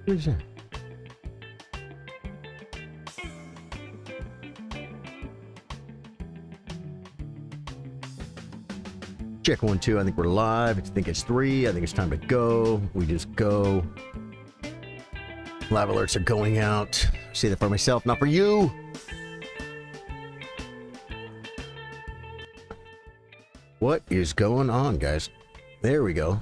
What is that? Check 1, 2. I think we're live. I think it's 3. I think it's time to go. We just go. Live alerts are going out. Say that for myself, not for you. What is going on, guys? There we go.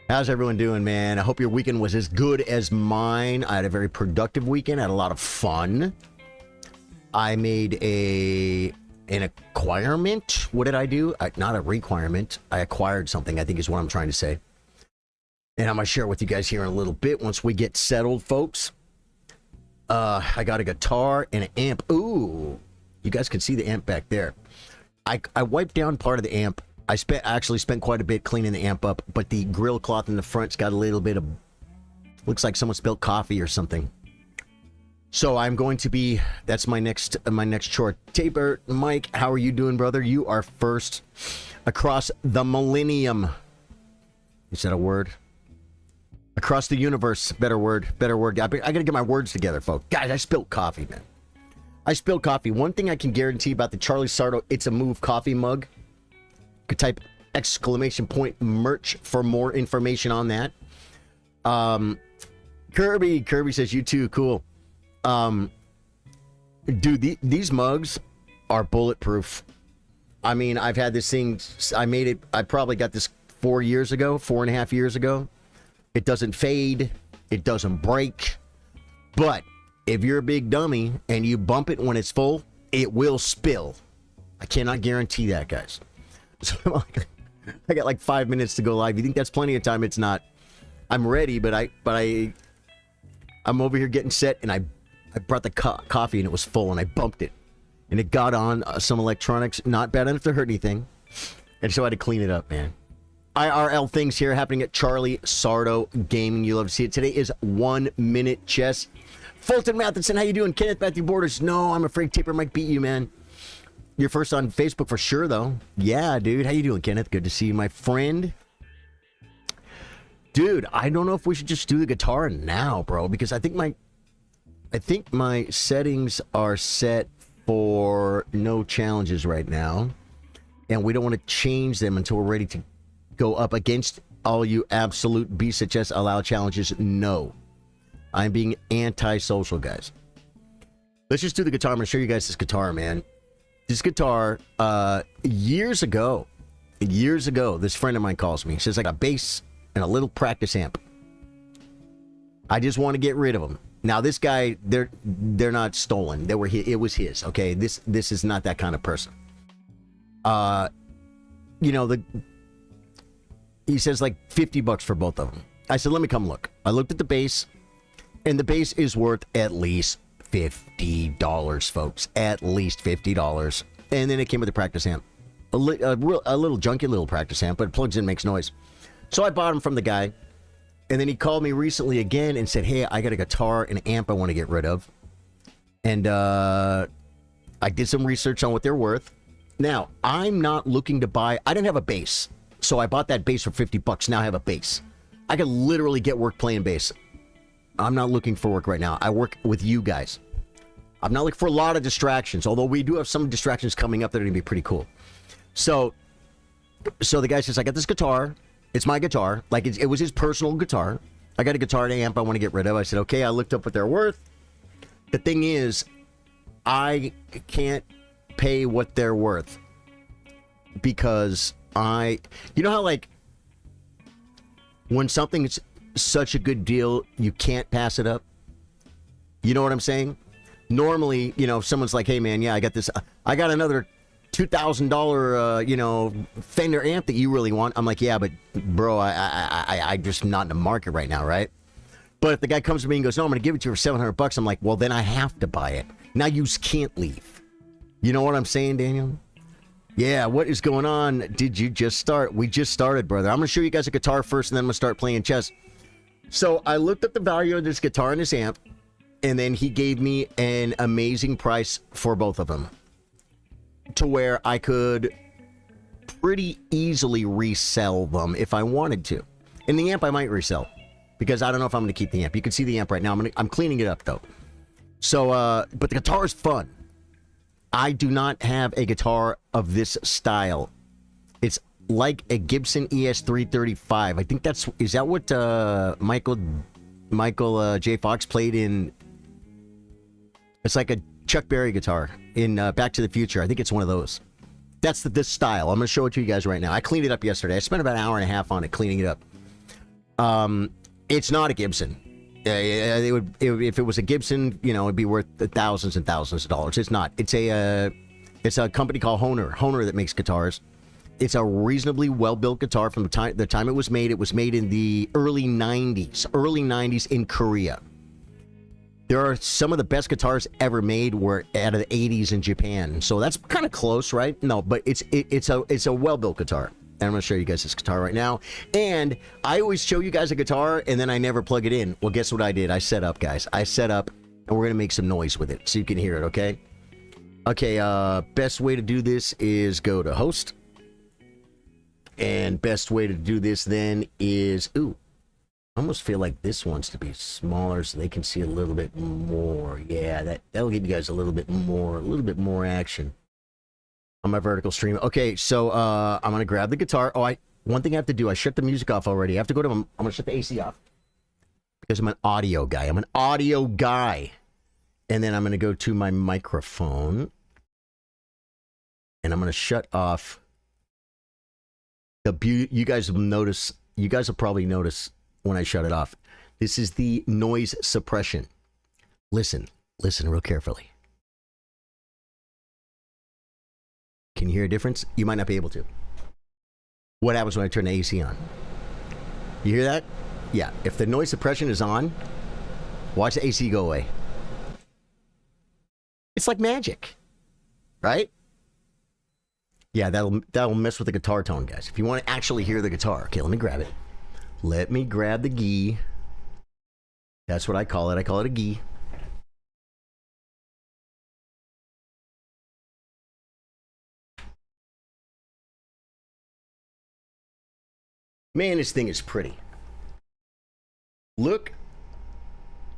How's everyone doing, man? I hope your weekend was as good as mine. I had a very productive weekend. I had a lot of fun. I made an acquirement. What did I do? Not a requirement. I acquired something, I think is what I'm trying to say. And I'm going to share with you guys here in a little bit once we get settled, folks. I got a guitar and an amp. Ooh, you guys can see the amp back there. I wiped down part of the amp. I actually spent quite a bit cleaning the amp up, but the grill cloth in the front's got a little bit of, looks like someone spilled coffee or something. So I'm going to be, that's my next chore. Taper, Mike, how are you doing, brother? You are first across the millennium. Is that a word? Across the universe. Better word. I gotta get my words together, folks. Guys, I spilled coffee, man. I spilled coffee. One thing I can guarantee about the Charly Sardo It's a Move coffee mug. You could type exclamation point merch for more information on that. Kirby says you too. Cool. Dude, these mugs are bulletproof. I mean, I've had this thing. I probably got this 4.5 years ago. It doesn't fade. It doesn't break. But if you're a big dummy and you bump it when it's full, it will spill. I cannot guarantee that, guys. So I got like 5 minutes to go live. You think that's plenty of time? It's not. I'm ready, but I'm over here getting set, and I brought the coffee and it was full, and I bumped it, and it got on some electronics. Not bad enough to hurt anything, and so I had to clean it up, man. IRL things here happening at Charly Sardo Gaming. You love to see it. Today is 1 minute chess. Fulton Matheson, how you doing? Kenneth Matthew Borders. No, I'm afraid Taper might beat you, man. You're first on Facebook for sure, though. Yeah, dude. How you doing, Kenneth? Good to see you, my friend. Dude, I don't know if we should just do the guitar now, bro, because I think my settings are set for no challenges right now, and we don't want to change them until we're ready to go up against all you absolute beasts at chess. Allow challenges. No. I'm being anti-social, guys. Let's just do the guitar. I'm going to show you guys this guitar, man. This guitar, years ago, this friend of mine calls me. He says, I got a bass and a little practice amp. I just want to get rid of them. Now, this guy, they're not stolen. It was his, okay? This is not that kind of person. You know, he says like $50 for both of them. I said, let me come look. I looked at the bass, and the bass is worth at least $50, folks. At least $50. And then it came with a practice amp. A little junky little practice amp, but it plugs in and makes noise. So I bought them from the guy. And then he called me recently again and said, hey, I got a guitar and an amp I want to get rid of. And I did some research on what they're worth. Now, I'm not looking to buy... I didn't have a bass. So I bought that bass for $50. Now I have a bass. I could literally get work playing bass. I'm not looking for work right now. I work with you guys. I'm not looking for a lot of distractions, although we do have some distractions coming up that are going to be pretty cool. So the guy says, I got this guitar. It's my guitar. Like, it was his personal guitar. I got a guitar and an amp I want to get rid of. I said, okay, I looked up what they're worth. The thing is, I can't pay what they're worth because you know how, like, when something's such a good deal, you can't pass it up? You know what I'm saying? Normally, you know, if someone's like, hey, man, yeah, I got another $2,000, you know, Fender amp that you really want. I'm like, yeah, but bro, I just not in the market right now, right? But if the guy comes to me and goes, no, I'm going to give it to you for $700, I'm like, well, then I have to buy it. Now you can't leave. You know what I'm saying, Daniel? Yeah, what is going on? Did you just start? We just started, brother. I'm going to show you guys a guitar first, and then I'm going to start playing chess. So I looked up the value of this guitar and this amp, and then he gave me an amazing price for both of them, to where I could pretty easily resell them if I wanted to. And the amp I might resell. because I don't know if I'm going to keep the amp. You can see the amp right now. I'm cleaning it up, though. So, but the guitar is fun. I do not have a guitar of this style. It's like a Gibson ES335. I think is that what Michael J. Fox played in? It's like a Chuck Berry guitar in Back to the Future. I think it's one of those. That's this style. I'm going to show it to you guys right now. I cleaned it up yesterday. I spent about an hour and a half on it cleaning it up. It's not a Gibson. If it was a Gibson, you know, it'd be worth thousands and thousands of dollars. It's not. It's a company called Hohner that makes guitars. It's a reasonably well-built guitar from the time it was made. It was made in the early 90s in Korea. There are some of the best guitars ever made were out of the 80s in Japan. So that's kind of close, right? No, but it's a well-built guitar. And I'm going to show you guys this guitar right now. And I always show you guys a guitar, and then I never plug it in. Well, guess what I did? I set up, guys. I set up, and we're going to make some noise with it so you can hear it, okay? Okay, best way to do this is go to Host. And best way to do this then is... Ooh, I almost feel like this wants to be smaller so they can see a little bit more. Yeah, that'll give you guys a little bit more action on my vertical stream. Okay, so I'm gonna grab the guitar. Oh, one thing I have to do, I shut the music off already. I have to go to. I'm gonna shut the AC off because I'm an audio guy. And then I'm gonna go to my microphone, and I'm gonna shut off you guys will notice. You guys will probably notice when I shut it off. This is the noise suppression. Listen real carefully. Can you hear a difference? You might not be able to. What happens when I turn the AC on? You hear that? Yeah, if the noise suppression is on, watch the AC go away. It's like magic, right? Yeah, that'll mess with the guitar tone, guys. If you want to actually hear the guitar. Okay, let me grab it. Let me grab the gi. That's what I call it. I call it a gi. Man, this thing is pretty. Look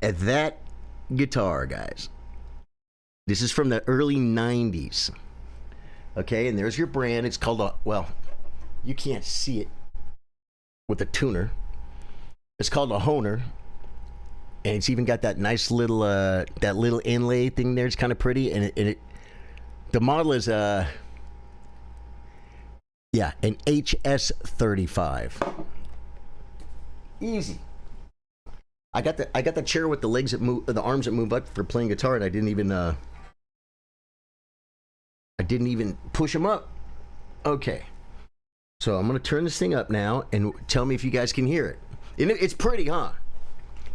at that guitar, guys. This is from the early 90s. Okay, and there's your brand. It's called well, you can't see it with the tuner. It's called a Hohner. And it's even got that nice little that little inlay thing there. It's kind of pretty. And the model is yeah, an HS35. Easy. I got the chair with the legs that move, the arms that move up for playing guitar, and I didn't even push them up. Okay. So I'm going to turn this thing up now and tell me if you guys can hear it. It's pretty, huh?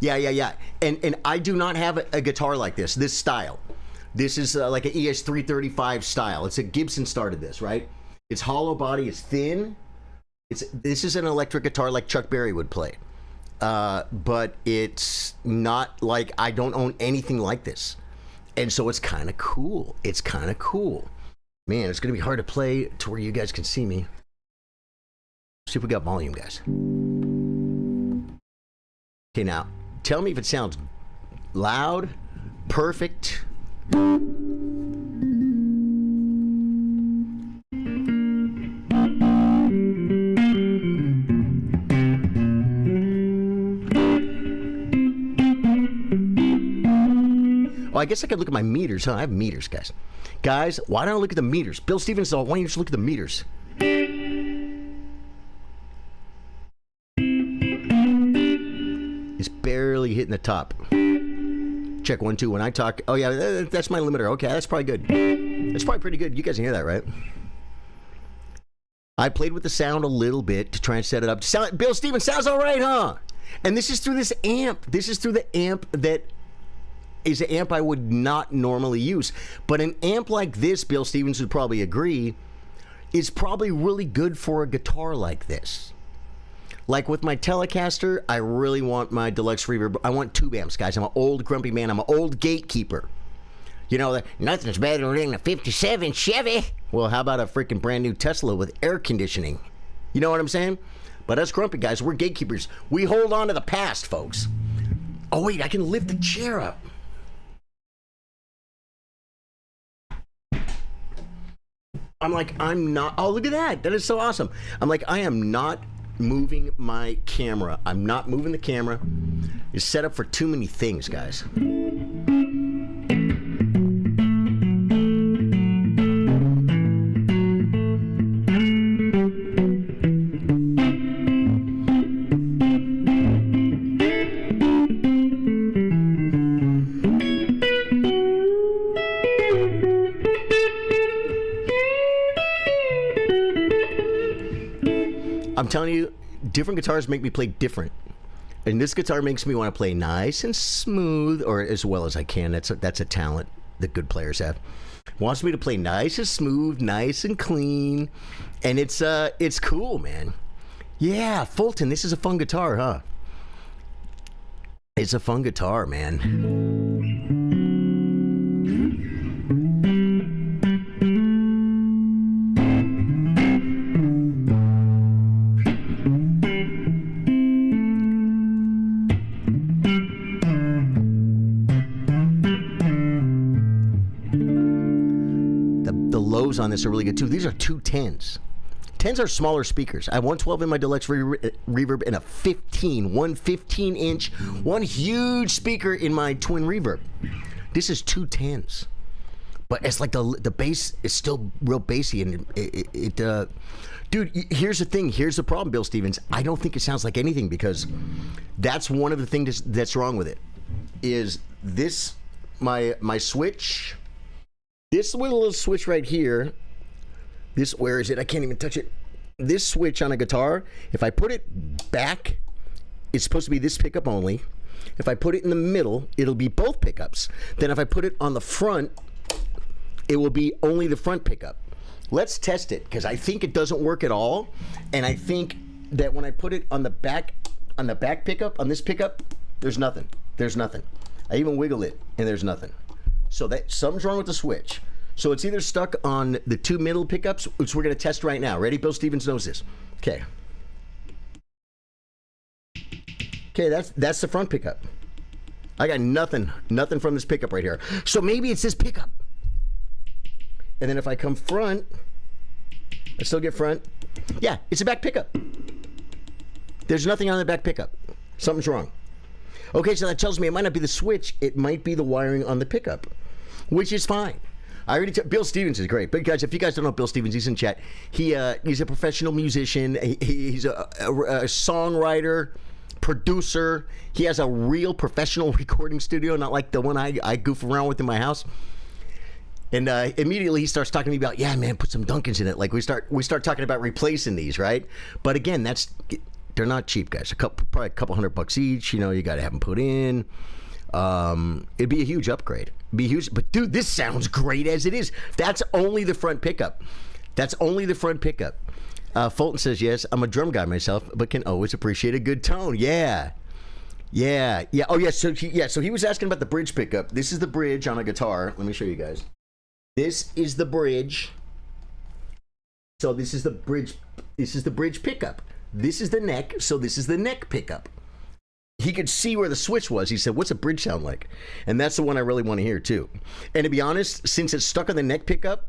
Yeah. And I do not have a guitar like this style. This is like an ES335 style. It's a Gibson started this, right? It's hollow body, it's thin. This is an electric guitar like Chuck Berry would play. But it's not like, I don't own anything like this. And so it's kind of cool. Man, it's going to be hard to play to where you guys can see me. See if we got volume, guys. Okay, now, tell me if it sounds loud, perfect. Oh, I guess I could look at my meters, huh? I have meters, guys. Guys, why don't I look at the meters? Bill Stevens said, why don't you just look at the meters? It's barely hitting the top. Check 1, 2. When I talk, oh yeah, that's my limiter. Okay, that's probably good. That's probably pretty good. You guys can hear that, right? I played with the sound a little bit to try and set it up. Bill Stevens, sounds all right, huh? And this is through this amp. This is through the amp that is an amp I would not normally use. But an amp like this, Bill Stevens would probably agree, is probably really good for a guitar like this. Like with my Telecaster, I really want my deluxe reverb. I want tube amps, guys. I'm an old grumpy man. I'm an old gatekeeper. You know, nothing's better than a 57 Chevy. Well, how about a freaking brand new Tesla with air conditioning? You know what I'm saying? But us grumpy guys, we're gatekeepers. We hold on to the past, folks. Oh, wait, I can lift the chair up. I'm like, I'm not. Oh, look at that. That is so awesome. I'm like, I am not moving my camera. I'm not moving the camera. It's set up for too many things, guys. I'm telling you, different guitars make me play different. And this guitar makes me want to play nice and smooth, or as well as I can. That's a talent that good players have. Wants me to play nice and smooth, nice and clean. And it's cool, man. Yeah, Fulton, this is a fun guitar, huh? It's a fun guitar, man. On this are really good too. These are two 10s. 10s are smaller speakers. I have 112 in my deluxe reverb and a 15-inch, one huge speaker in my twin reverb. This is two 10s, but it's like the bass is still real bassy, and dude, here's the thing. Here's the problem, Bill Stevens. I don't think it sounds like anything, because that's one of the things that's wrong with it. Is this my switch? This little switch right here, where is it? I can't even touch it. This switch on a guitar, if I put it back, it's supposed to be this pickup only. If I put it in the middle, it'll be both pickups. Then if I put it on the front, it will be only the front pickup. Let's test it, because I think it doesn't work at all. And I think that when I put it on the back pickup, on this pickup, there's nothing. There's nothing. I even wiggle it, and there's nothing. So something's wrong with the switch. So it's either stuck on the two middle pickups, which we're going to test right now. Ready? Bill Stevens knows this. Okay. Okay, that's the front pickup. I got nothing from this pickup right here. So maybe it's this pickup. And then if I come front, I still get front. Yeah, it's a back pickup. There's nothing on the back pickup. Something's wrong. Okay, so that tells me it might not be the switch. It might be the wiring on the pickup, which is fine. I already Bill Stevens is great. But guys, if you guys don't know Bill Stevens, he's in chat. He's a professional musician. He's a songwriter, producer. He has a real professional recording studio, not like the one I goof around with in my house. And immediately he starts talking to me about, yeah, man, put some Duncans in it. Like we start talking about replacing these, right? But again, they're not cheap, guys. Probably a couple $100 each. You know, you got to have them put in. It'd be a huge upgrade. It'd be huge. But dude, this sounds great as it is. That's only the front pickup. That's only the front pickup. Fulton says, yes, I'm a drum guy myself, but can always appreciate a good tone. Yeah. Oh, yeah. So he was asking about the bridge pickup. This is the bridge on a guitar. Let me show you guys. This is the bridge. So this is the bridge. This is the bridge pickup. This is the neck, so this is the neck pickup. He could see where the switch was. He said, what's a bridge sound like? And that's the one I really want to hear, too. And to be honest, since it's stuck on the neck pickup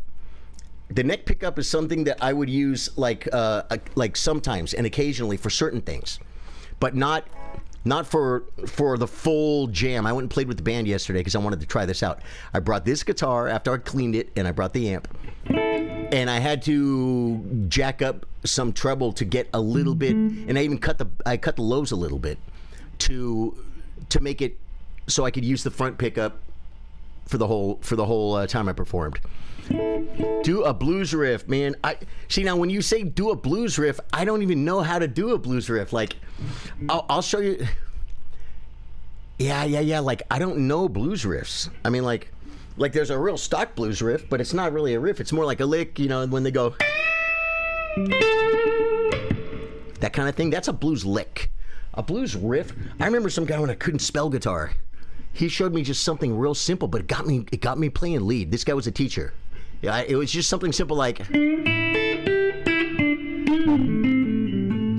is something that I would use like sometimes and occasionally for certain things, but not for the full jam. I went and played with the band yesterday because I wanted to try this out. I brought this guitar after I cleaned it, and I brought the amp. And I had to jack up some treble to get a little bit, and I even cut the lows a little bit to make it so I could use the front pickup for the whole time I performed. Do a blues riff, man. See, now when you say do a blues riff, I don't even know how to do a blues riff. Like, I'll show you. Yeah. Like, I don't know blues riffs. I mean, like there's a real stock blues riff, but it's not really a riff. It's more like a lick, you know, when they go that kind of thing. That's a blues lick. A blues riff. I remember some guy when I couldn't spell guitar. He showed me just something real simple, but it got me playing lead. This guy was a teacher. Yeah, it was just something simple like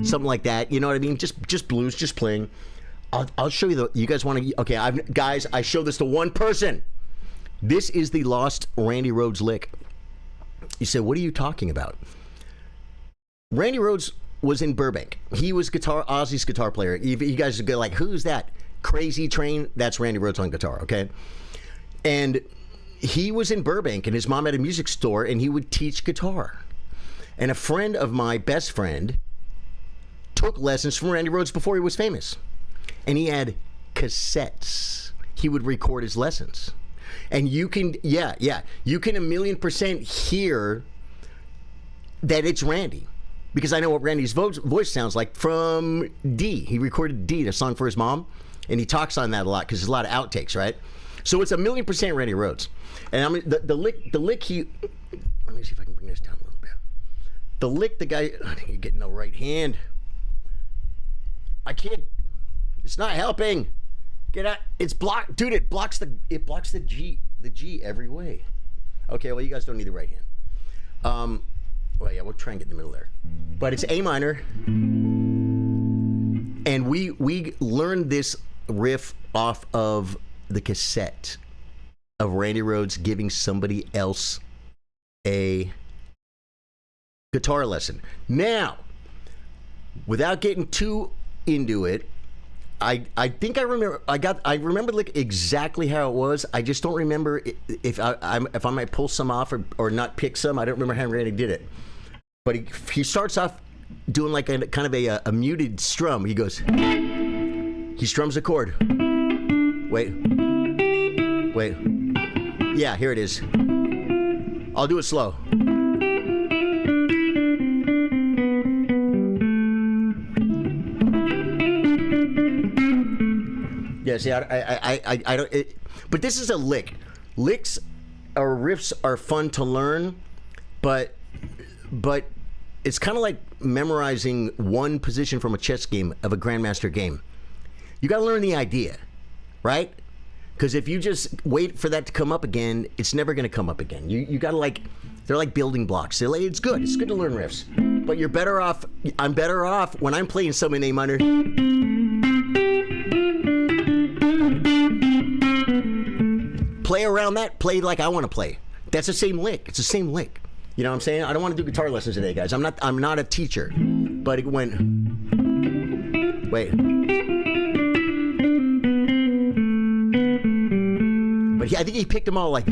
something something like that. You know what I mean? Just blues, just playing. I'll show you you guys want to? Okay, guys, I show this to one person. This is the lost Randy Rhoads lick. You said, what are you talking about? Randy Rhoads was in Burbank. He was Ozzy's guitar player. You guys go like, who's that? Crazy Train? That's Randy Rhoads on guitar, okay? And he was in Burbank, and his mom had a music store, and he would teach guitar. And a friend of my best friend took lessons from Randy Rhoads before he was famous. And he had cassettes. He would record his lessons. And you can, you can 1,000,000% hear that it's Randy. Because I know what Randy's voice sounds like from D. He recorded D, the song for his mom. And he talks on that a lot because there's a lot of outtakes, right? So it's 1,000,000% Randy Rhoads. And I mean, the lick he, let me see if I can bring this down a little bit. The lick the guy, I think you're getting the right hand. I can't. It's not helping. Get out. It's blocked, dude. It blocks the G every way. Okay, well you guys don't need the right hand. Well yeah, we'll try and get in the middle there. But it's A minor, and we learned this riff off of the cassette of Randy Rhoads giving somebody else a guitar lesson. Now, without getting too into it, I think I remember like exactly how it was. I just don't remember if I might pull some off or not pick some. I don't remember how Randy did it. But he starts off doing like a kind of a muted strum. He goes, he strums a chord. Wait. Yeah, here it is. I'll do it slow. Yeah, see, I don't. But this is a lick. Licks or riffs are fun to learn, but it's kind of like memorizing one position from a chess game of a grandmaster game. You got to learn the idea, right? Because if you just wait for that to come up again, it's never going to come up again. You got to like, they're like building blocks. It's good. It's good to learn riffs, but you're better off. I'm better off when I'm playing some in A minor. Play around that. Play like I want to play. That's the same lick. It's the same lick. You know what I'm saying? I don't want to do guitar lessons today, guys. I'm not a teacher. But it went. Wait. But I think he picked them all like.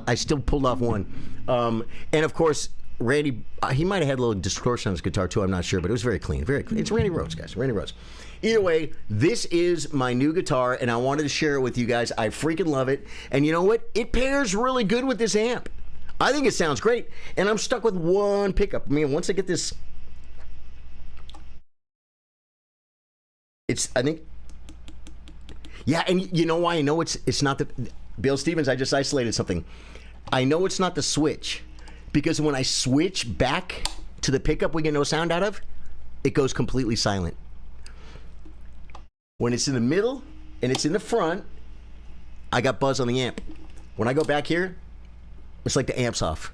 I still pulled off one. And of course, Randy, he might have had a little distortion on his guitar too, I'm not sure, but it was very clean, very clean. It's Randy Rhoads, guys, Randy Rhoads. Either way, this is my new guitar, and I wanted to share it with you guys. I freaking love it. And you know what? It pairs really good with this amp. I think it sounds great, and I'm stuck with one pickup. I mean, once I get this, I think, yeah, and you know why I know it's not the, Bill Stevens, I just isolated something. I know it's not the switch. Because when I switch back to the pickup we get no sound out of, it goes completely silent. When it's in the middle and it's in the front, I got buzz on the amp. When I go back here, it's like the amp's off.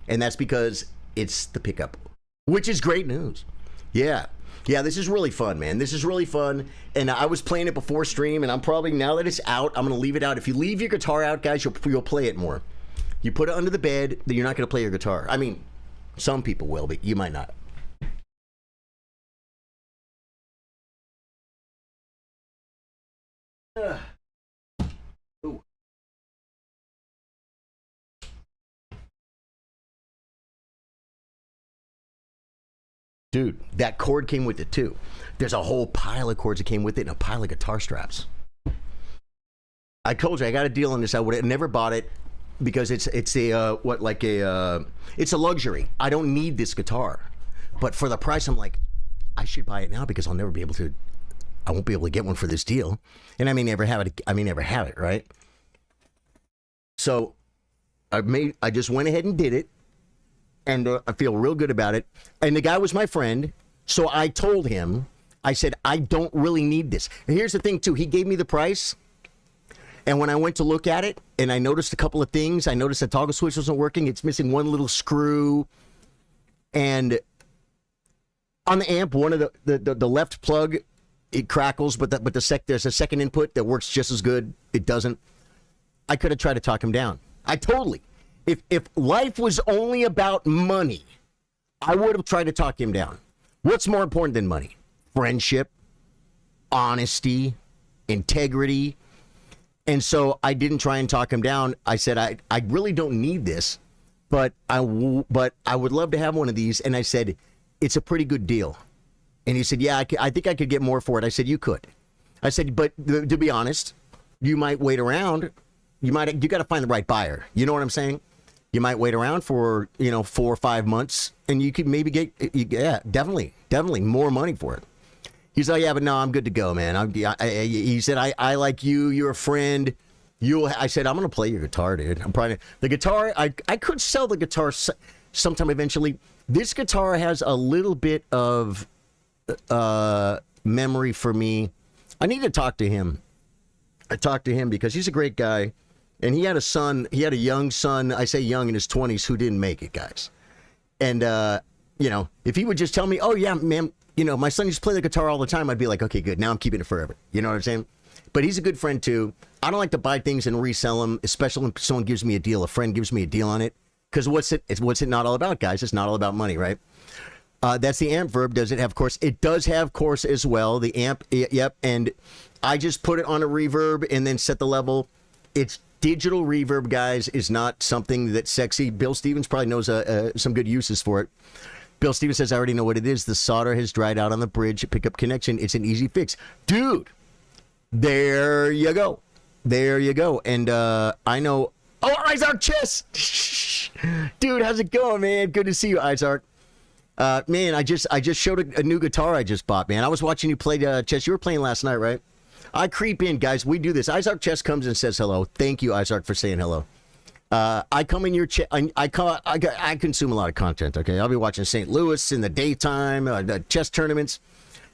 And that's because it's the pickup, which is great news. Yeah. Yeah, this is really fun, man. This is really fun. And I was playing it before stream, and I'm probably, now that it's out, I'm going to leave it out. If you leave your guitar out, guys, you'll play it more. You put it under the bed, then you're not going to play your guitar. I mean, some people will, but you might not. Ooh. Dude, that cord came with it too. There's a whole pile of cords that came with it and a pile of guitar straps. I told you I got a deal on this. I would have never bought it. Because it's a it's a luxury. I don't need this guitar, but for the price, I'm like, I should buy it now because I'll never be able to. I won't be able to get one for this deal, and I may never have it. Right? So, I just went ahead and did it, and I feel real good about it. And the guy was my friend, so I told him, I said, I don't really need this. And here's the thing too. He gave me the price. And when I went to look at it, and I noticed a couple of things, I noticed the toggle switch wasn't working. It's missing one little screw. And on the amp, one of the left plug, it crackles, but there's a second input that works just as good. It doesn't. I could have tried to talk him down. I totally. If life was only about money, I would have tried to talk him down. What's more important than money? Friendship, honesty, integrity. And so I didn't try and talk him down. I said, I really don't need this, but I would love to have one of these. And I said, it's a pretty good deal. And he said, yeah, I think I could get more for it. I said, you could. I said, but to be honest, you might wait around. You got to find the right buyer. You know what I'm saying? You might wait around for, 4 or 5 months, and you could maybe get, definitely more money for it. He's like, yeah, but no, I'm good to go, man. He said, I like you. You're a friend. I said, I'm going to play your guitar, dude. The guitar, I could sell the guitar sometime eventually. This guitar has a little bit of memory for me. I need to talk to him. I talked to him because he's a great guy. And he had a son, he had a young son, I say young, in his 20s, who didn't make it, guys. And, if he would just tell me, oh, yeah, man, my son used to play the guitar all the time, I'd be like, okay, good, now I'm keeping it forever. You know what I'm saying? But he's a good friend, too. I don't like to buy things and resell them, especially when someone gives me a deal, a friend gives me a deal on it. Because what's it not all about, guys? It's not all about money, right? That's the amp verb. Does it have chorus? It does have chorus as well. The amp, yep. And I just put it on a reverb and then set the level. It's digital reverb, guys, is not something that's sexy. Bill Stevens probably knows some good uses for it. Bill Stevens says, I already know what it is. The solder has dried out on the bridge pickup connection. It's an easy fix. Dude, there you go. There you go. And I know... Oh, Isaac Chess! Dude, how's it going, man? Good to see you, Isaac. Man, I just showed a new guitar I just bought, man. I was watching you play chess. You were playing last night, right? I creep in, guys. We do this. Isaac Chess comes and says hello. Thank you, Isaac, for saying hello. I come in your chat. I consume a lot of content. Okay, I'll be watching St. Louis in the daytime, the chess tournaments,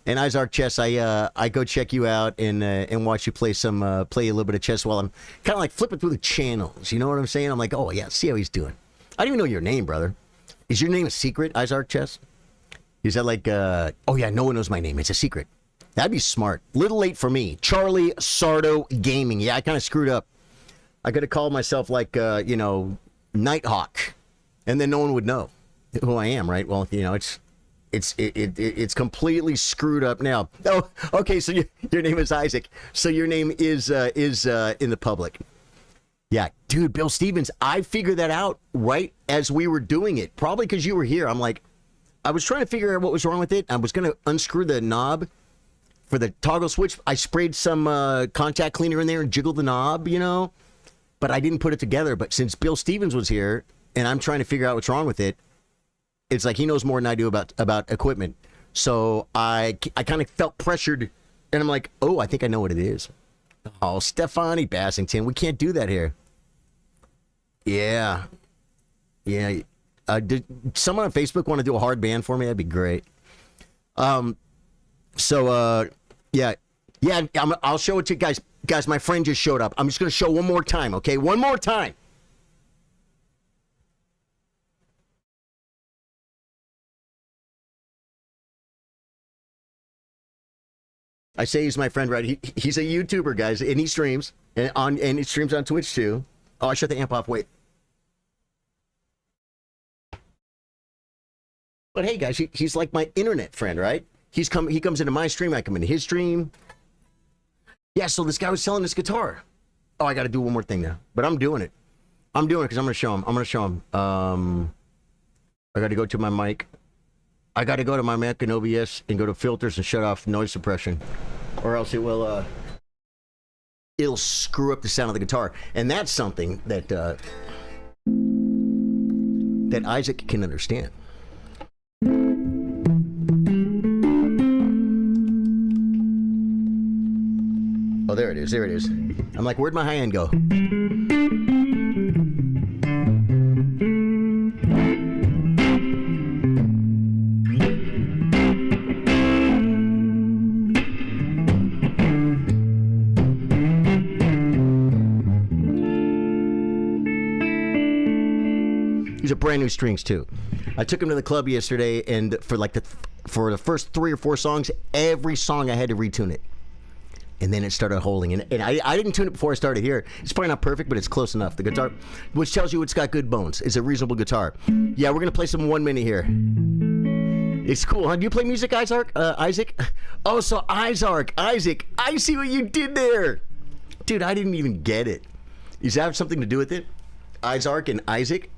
and Isaac Chess. I go check you out and watch you play a little bit of chess while I'm kind of like flipping through the channels. You know what I'm saying? I'm like, oh yeah, see how he's doing. I don't even know your name, brother. Is your name a secret, Isaac Chess? Is that like, oh yeah, no one knows my name. It's a secret. That'd be smart. Little late for me. Charly Sardo Gaming. Yeah, I kind of screwed up. I could have called myself like, Nighthawk, and then no one would know who I am, right? Well, it's completely screwed up now. Oh, okay. So your name is Isaac. So your name is in the public. Yeah, dude, Bill Stevens. I figured that out right as we were doing it. Probably because you were here. I'm like, I was trying to figure out what was wrong with it. I was going to unscrew the knob for the toggle switch. I sprayed some contact cleaner in there and jiggled the knob, but I didn't put it together. But since Bill Stevens was here and I'm trying to figure out what's wrong with it, it's like he knows more than I do about equipment. So I kind of felt pressured, and I'm like, oh, I think I know what it is. Oh, Stephanie Bassington, we can't do that here. Yeah. Did someone on Facebook want to do a hard ban for me? That'd be great. Yeah, I'll show it to you guys. Guys, my friend just showed up. I'm just going to show one more time, okay? One more time. I say he's my friend, right? He's a YouTuber, guys, and he streams. And he streams on Twitch, too. Oh, I shut the amp off. Wait. But hey, guys, he's like my internet friend, right? He comes into my stream, I come into his stream. Yeah, so this guy was selling this guitar. Oh, I got to do one more thing now. But I'm doing it. I'm doing it because I'm going to show him. I got to go to my mic. I got to go to my Mac and OBS and go to filters and shut off noise suppression. Or else it'll screw up the sound of the guitar. And that's something that that Isaac can understand. Oh, there it is. There it is. I'm like, where'd my high end go? These are brand new strings too. I took them to the club yesterday, and for the first 3 or 4 songs, every song I had to retune it. And then it started holding. And I didn't tune it before I started here. It's probably not perfect, but it's close enough. The guitar, which tells you it's got good bones. It's a reasonable guitar. Yeah, we're going to play some 1 minute here. It's cool, huh? Do you play music, Isaac? Isaac? Oh, so Isaac, I see what you did there. Dude, I didn't even get it. Does that have something to do with it? Isaac and Isaac?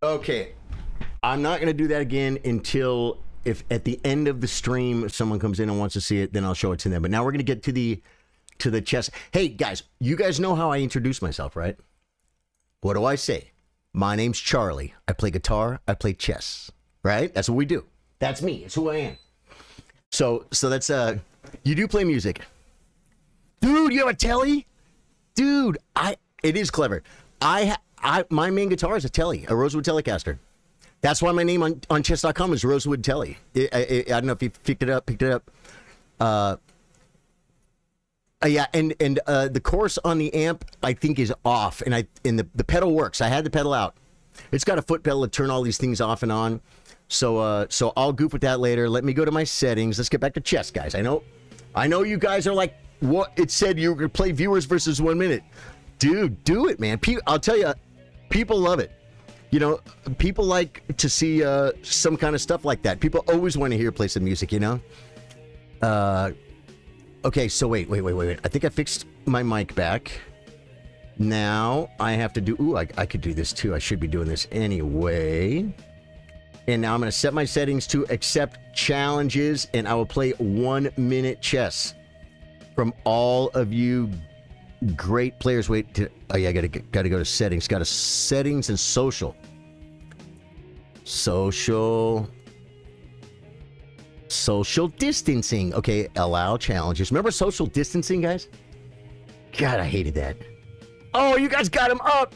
Okay, I'm not going to do that again until if at the end of the stream if someone comes in and wants to see it, then I'll show it to them. But now we're going to get to the chess. Hey guys, you guys know how I introduce myself, right? What do I say? My name's Charlie. I play guitar. I play chess. Right? That's what we do. That's me. It's who I am. So that's you do play music, dude. You have a telly, dude. It is clever. My main guitar is a telly, a Rosewood Telecaster. That's why my name on chess.com is Rosewood Telly. I don't know if you picked it up. Yeah, and the chorus on the amp I think is off, and the pedal works. I had the pedal out. It's got a foot pedal to turn all these things off and on. So I'll goof with that later. Let me go to my settings. Let's get back to chess, guys. I know you guys are like, what? It said you were gonna play viewers versus 1 minute. Dude, do it, man. I'll tell you, people love it. You know, people like to see some kind of stuff like that. People always want to hear play some music, you know? Okay, so wait. I think I fixed my mic back. Now I have to do... Ooh, I could do this too. I should be doing this anyway. And now I'm going to set my settings to accept challenges, and I will play 1 minute chess from all of you great players. Wait, oh yeah, I gotta go to settings. Got to settings and social distancing. Okay, allow challenges. Remember social distancing, guys? God, I hated that. Oh, you guys got him up.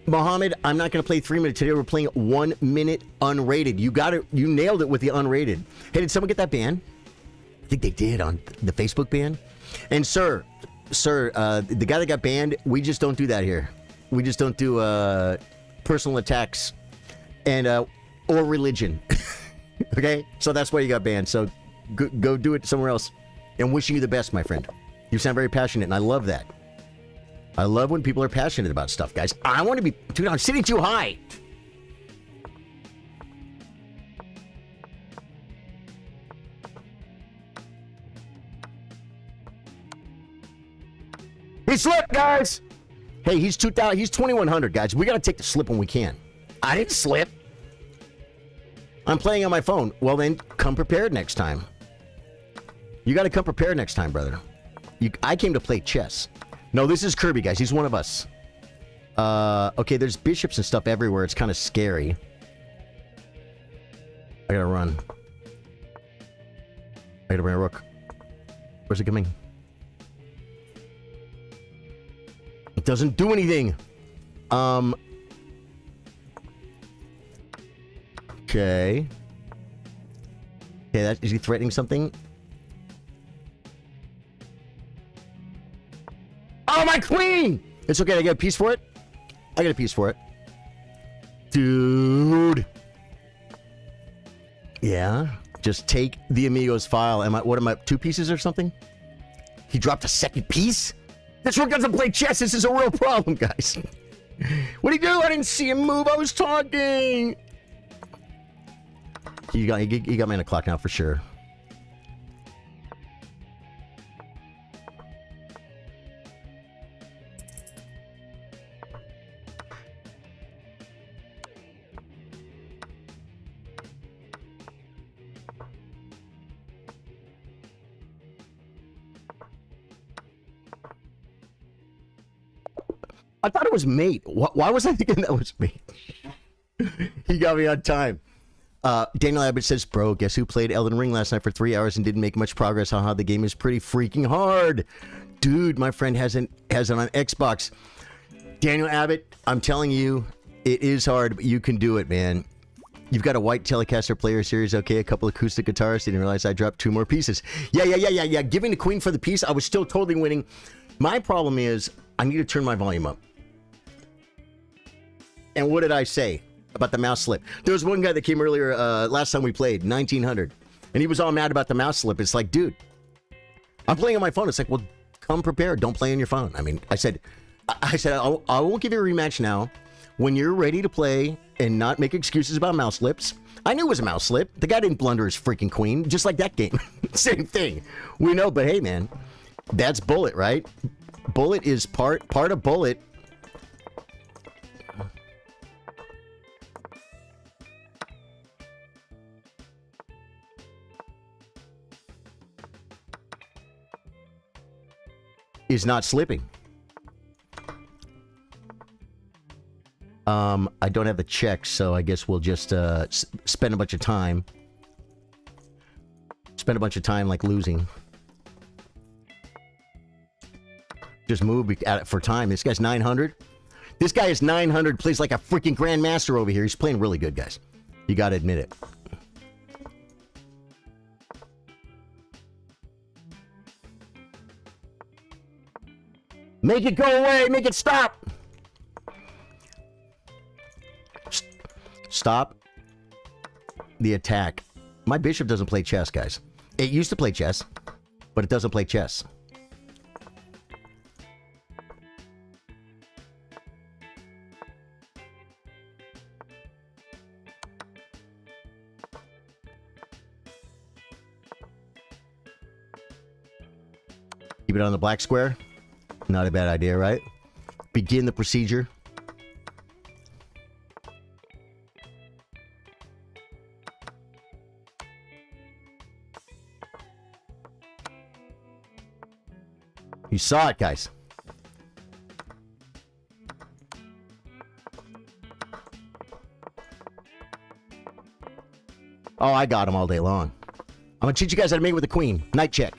Mohammed, I'm not gonna play 3 minutes today. We're playing 1 minute unrated. You got it. You nailed it with the unrated. Hey, did someone get that ban? I think they did on the Facebook ban. And sir, the guy that got banned, we just don't do that here. We just don't do personal attacks and or religion. Okay, so that's why you got banned. So go do it somewhere else. And wishing you the best, my friend. You sound very passionate, and I love that. I love when people are passionate about stuff, guys. I want to be... Dude, I'm sitting too high. He slipped, guys. Hey, he's 2,000. He's 2,100, guys. We got to take the slip when we can. I didn't slip. I'm playing on my phone. Well, then, come prepared next time. You got to come prepared next time, brother. I came to play chess. No, this is Kirby, guys. He's one of us. Okay, there's bishops and stuff everywhere. It's kind of scary. I gotta run. I gotta bring a rook. Where's it coming? It doesn't do anything. Okay. Okay, is he threatening something? Oh, my queen! It's okay, I get a piece for it. I get a piece for it. Dude. Yeah. Just take the Amigos file. What am I, 2 pieces or something? He dropped a second piece? This rook doesn't play chess. This is a real problem, guys. What'd he do? I didn't see him move. I was talking. He got me on the clock now for sure. I thought it was mate. Why was I thinking that was mate? He got me on time. Daniel Abbott says, bro, guess who played Elden Ring last night for 3 hours and didn't make much progress? Haha, the game is pretty freaking hard. Dude, my friend has it on Xbox. Daniel Abbott, I'm telling you, it is hard, but you can do it, man. You've got a white Telecaster player series, okay, a couple acoustic guitars, didn't realize I dropped 2 more pieces. Yeah. Giving the queen for the piece, I was still totally winning. My problem is, I need to turn my volume up. And what did I say about the mouse slip? There was one guy that came earlier, last time we played, 1900, and he was all mad about the mouse slip. It's like, dude, I'm playing on my phone. It's like, well, come prepared. Don't play on your phone. I mean, I said, I won't give you a rematch now. When you're ready to play and not make excuses about mouse slips. I knew it was a mouse slip. The guy didn't blunder his freaking queen, just like that game. Same thing. We know, but hey, man, that's bullet, right? Bullet is part of bullet. Is not slipping. I don't have the check, so I guess we'll just spend a bunch of time. Spend a bunch of time like losing. Just move at it for time. This guy's 900. This guy is 900. Plays like a freaking grandmaster over here. He's playing really good, guys. You got to admit it. Make it go away. Make it stop. Stop the attack. My bishop doesn't play chess, guys. It used to play chess, but it doesn't play chess. Keep it on the black square. Not a bad idea, right? Begin the procedure. You saw it, guys. Oh, I got him all day long. I'm gonna teach you guys how to mate with a queen. Knight check.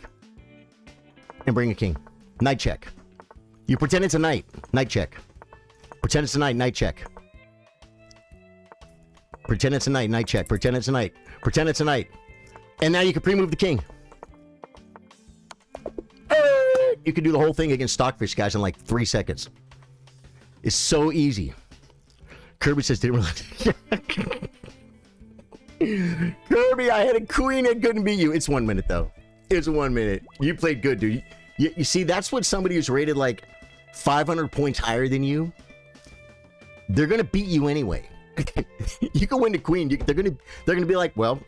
And bring a king. Knight check. You pretend it's a knight. Knight check. Pretend it's a knight. Knight check. Pretend it's a knight. Knight check. Pretend it's a knight. Pretend it's a knight. And now you can pre-move the king. You can do the whole thing against Stockfish, guys, in like 3 seconds. It's so easy. Kirby says, didn't really... Kirby, I had a queen that couldn't beat you. It's 1 minute, though. It's 1 minute. You played good, dude. You see, that's what somebody who's rated like 500 points higher than you, they're going to beat you anyway. You can win the queen. They're gonna be like, well,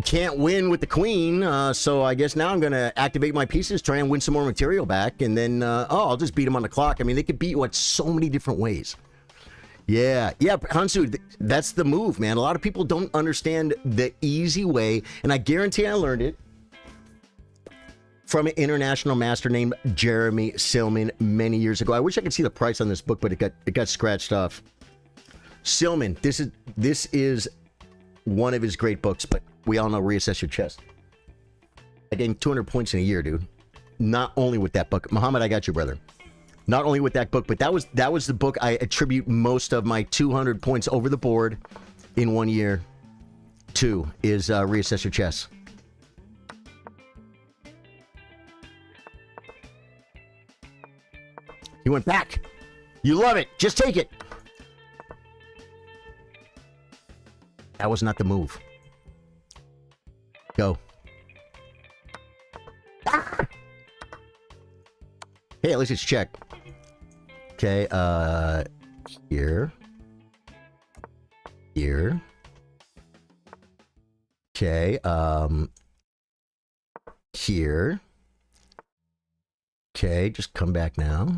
can't win with the queen, so I guess now I'm going to activate my pieces, try and win some more material back, and then, I'll just beat them on the clock. I mean, they could beat you at so many different ways. Yeah, Hansu, that's the move, man. A lot of people don't understand the easy way, and I guarantee I learned it from an international master named Jeremy Silman many years ago. I wish I could see the price on this book, but it got scratched off. Silman, this is one of his great books, but we all know Reassess Your Chess. I gained 200 points in a year, dude. Not only with that book. Muhammad, I got you, brother. Not only with that book, but that was the book I attribute most of my 200 points over the board in 1 year to, is Reassess Your Chess. He went back. You love it. Just take it. That was not the move. Go. Ah! Hey, at least it's checked. Okay, here. Here. Okay, here. Okay, just come back now.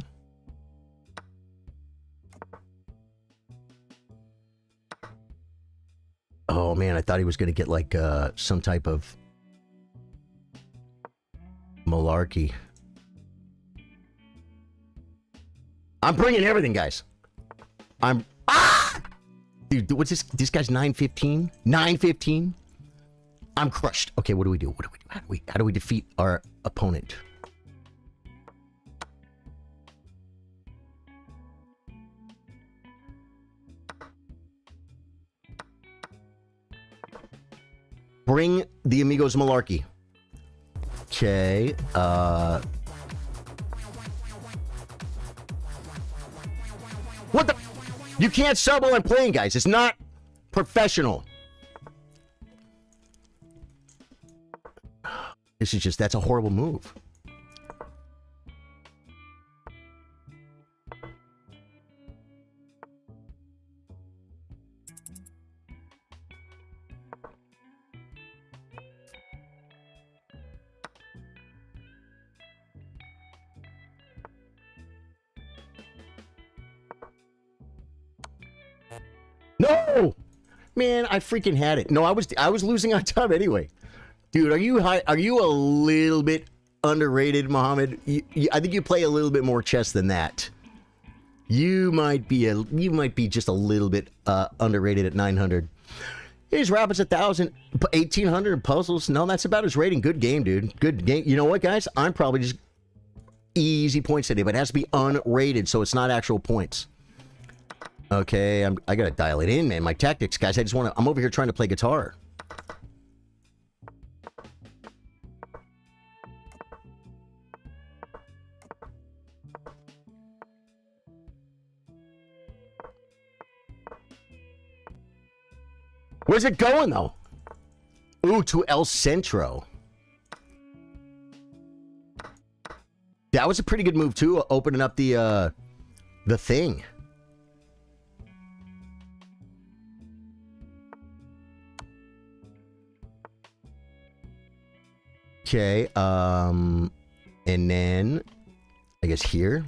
Oh man, I thought he was gonna get like some type of malarkey. I'm bringing everything, guys. Dude, what's this? This guy's 915. 915. I'm crushed. Okay, what do we do? What do we do? How do we defeat our opponent? Bring the Amigos Malarkey. Okay. What the? You can't sub while I'm playing, guys. It's not professional. This is just, that's a horrible move. No! Man, I freaking had it. No, I was losing on time anyway. Dude, are you a little bit underrated, Mohammed? I think you play a little bit more chess than that. You might be just a little bit underrated at 900. Here's Rabbits 1,000, 1,800 puzzles. No, that's about his rating. Good game, dude. Good game. You know what, guys? I'm probably just easy points today, but it has to be unrated, so it's not actual points. Okay, I gotta dial it in, man. My tactics, guys. I'm over here trying to play guitar. Where's it going, though? Ooh, to El Centro. That was a pretty good move, too, opening up the thing. Okay, and then, I guess here.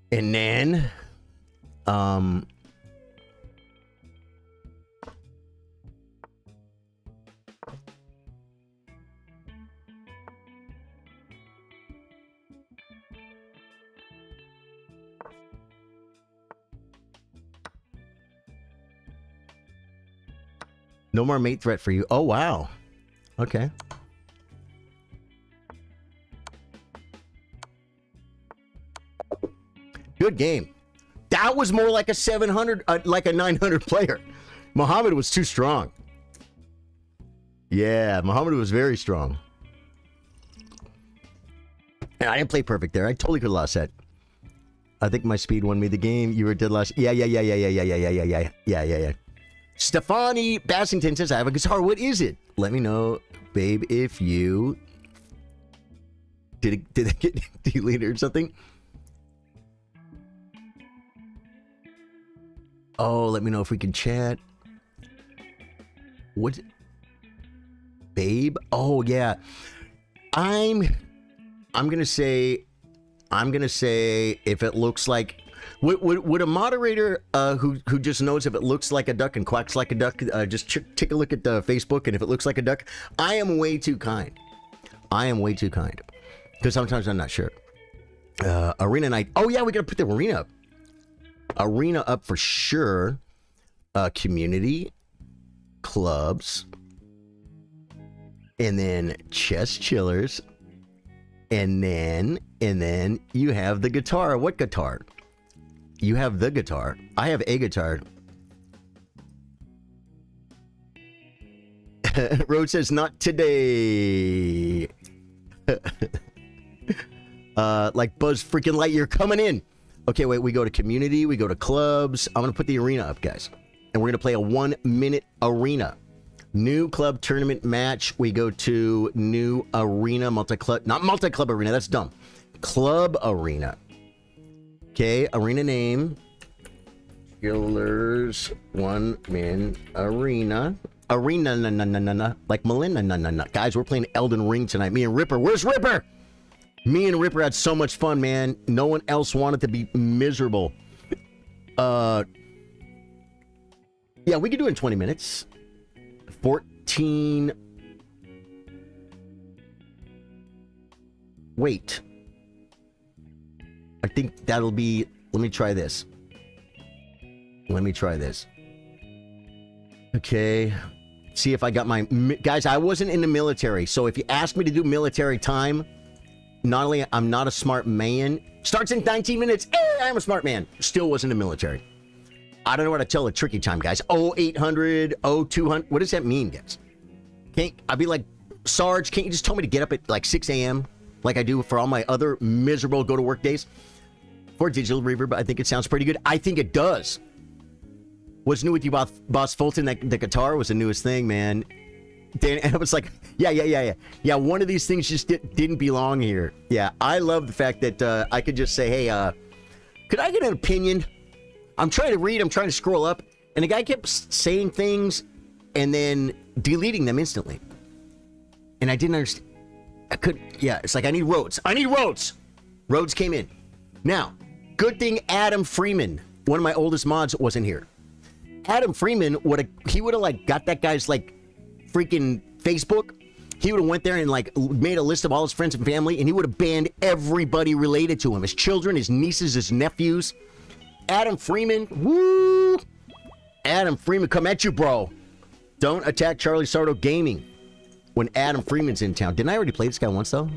And then, no more mate threat for you. Oh, wow. Okay. Good game. That was more like a 700, like a 900 player. Muhammad was too strong. Yeah, Muhammad was very strong. And I didn't play perfect there. I totally could have lost that. I think my speed won me the game. You were dead last. Yeah. Stefani Bassington says, I have a guitar. What is it? Let me know, babe, if you... Did it get deleted or something? Oh, let me know if we can chat. What? Babe? Oh, yeah. I'm gonna say if it looks like... Would a moderator who just knows if it looks like a duck and quacks like a duck, just take a look at Facebook, and if it looks like a duck, I am way too kind. I am way too kind. Because sometimes I'm not sure. Arena night. Oh, yeah, we gotta put the arena up. Arena up for sure. Community. Clubs. And then chess chillers. And then you have the guitar. What guitar? You have the guitar. I have a guitar. Rose says, not today. Like Buzz freaking Lightyear coming in. Okay, wait, we go to community, we go to clubs. I'm going to put the arena up, guys. And we're going to play a 1-minute arena. New club tournament match. We go to new arena, multi-club. Not multi-club arena, that's dumb. Club arena. Okay, arena name. Killers 1-min arena. Arena, na. Like Melinda, na. Guys, we're playing Elden Ring tonight. Me and Ripper. Where's Ripper? Me and Ripper had so much fun, man. No one else wanted to be miserable. Yeah, we could do it in 20 minutes. 14. Wait. I think that'll be... Let me try this. Okay. See if I got my... Guys, I wasn't in the military, so if you ask me to do military time, not only I'm not a smart man, starts in 19 minutes, I'm a smart man. Still wasn't in the military. I don't know how to tell a tricky time, guys. 0800, 0200, what does that mean, guys? I'd be like, Sarge, can't you just tell me to get up at like 6 a.m. like I do for all my other miserable go-to-work days? For digital reverb, I think it sounds pretty good. I think it does. What's new with you, Boss Fulton? The guitar was the newest thing, man. And I was like, yeah. One of these things just didn't belong here. Yeah, I love the fact that I could just say, hey, could I get an opinion? I'm trying to read, I'm trying to scroll up, and the guy kept saying things and then deleting them instantly. And I didn't understand. It's like, I need Rhodes. Rhodes came in. Now, good thing Adam Freeman, one of my oldest mods, wasn't here. Adam Freeman would have like got that guy's like freaking Facebook. He would have went there and like made a list of all his friends and family, and he would have banned everybody related to him, his children, his nieces, his nephews. Adam Freeman, woo! Adam Freeman, come at you, bro. Don't attack Charly Sardo Gaming when Adam Freeman's in town. Didn't I already play this guy once though?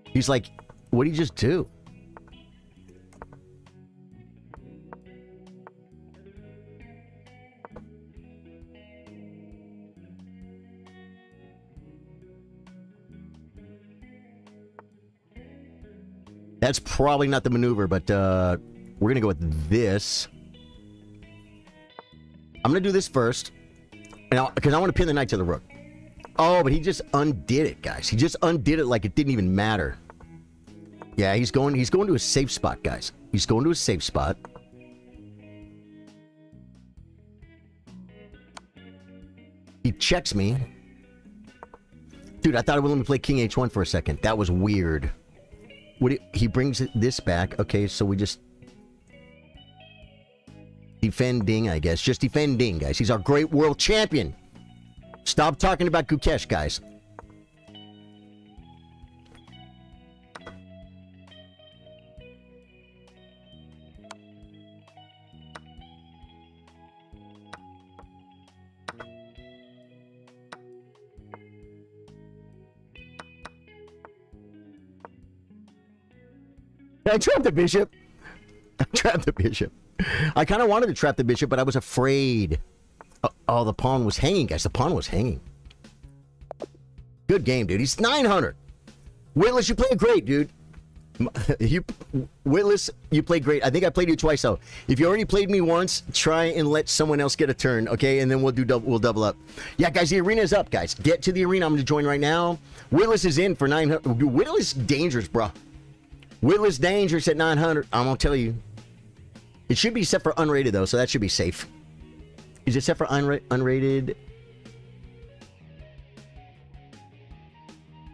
He's like, what did he just do? That's probably not the maneuver, but we're going to go with this. I'm going to do this first, because I want to pin the knight to the rook. Oh, but he just undid it, guys. He just undid it like it didn't even matter. Yeah, he's going to a safe spot, guys. He's going to a safe spot. He checks me. Dude, I thought it would let me play King H1 for a second. That was weird. He brings this back. Okay, so we just... Defending, I guess. Just defending, guys. He's our great world champion. Stop talking about Gukesh, guys. I trapped the bishop. I trapped the bishop. I kind of wanted to trap the bishop, but I was afraid. Oh, the pawn was hanging, guys. The pawn was hanging. Good game, dude. He's 900. Witless, you played great, dude. Witless, you played great. I think I played you twice, though. If you already played me once, try and let someone else get a turn, okay? And then we'll double up. Yeah, guys, the arena is up, guys. Get to the arena. I'm going to join right now. Witless is in for 900. Witless is dangerous, bro. Witless dangerous at 900. I'm going to tell you. It should be set for unrated, though, so that should be safe. Is it set for unrated?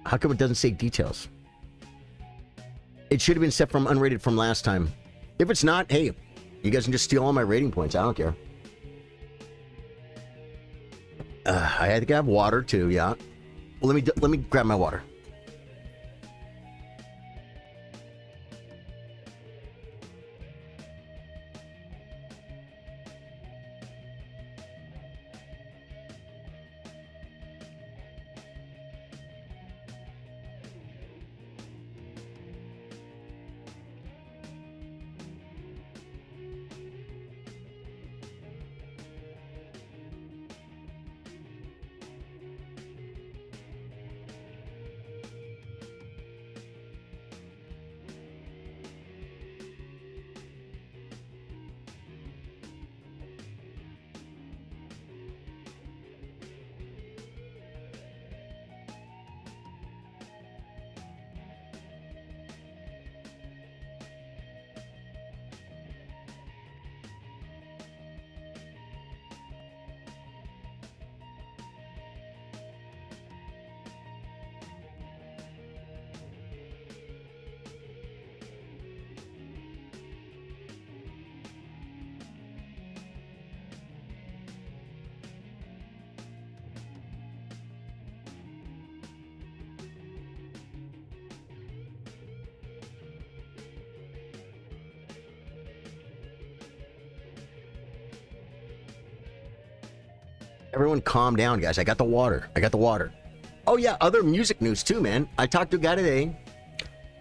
How come it doesn't say details? It should have been set from unrated from last time. If it's not, hey, you guys can just steal all my rating points. I don't care. I had to have water, too, yeah. Well, let me grab my water. Everyone calm down, guys. I got the water. I got the water. Oh, yeah, other music news, too, man. I talked to a guy today.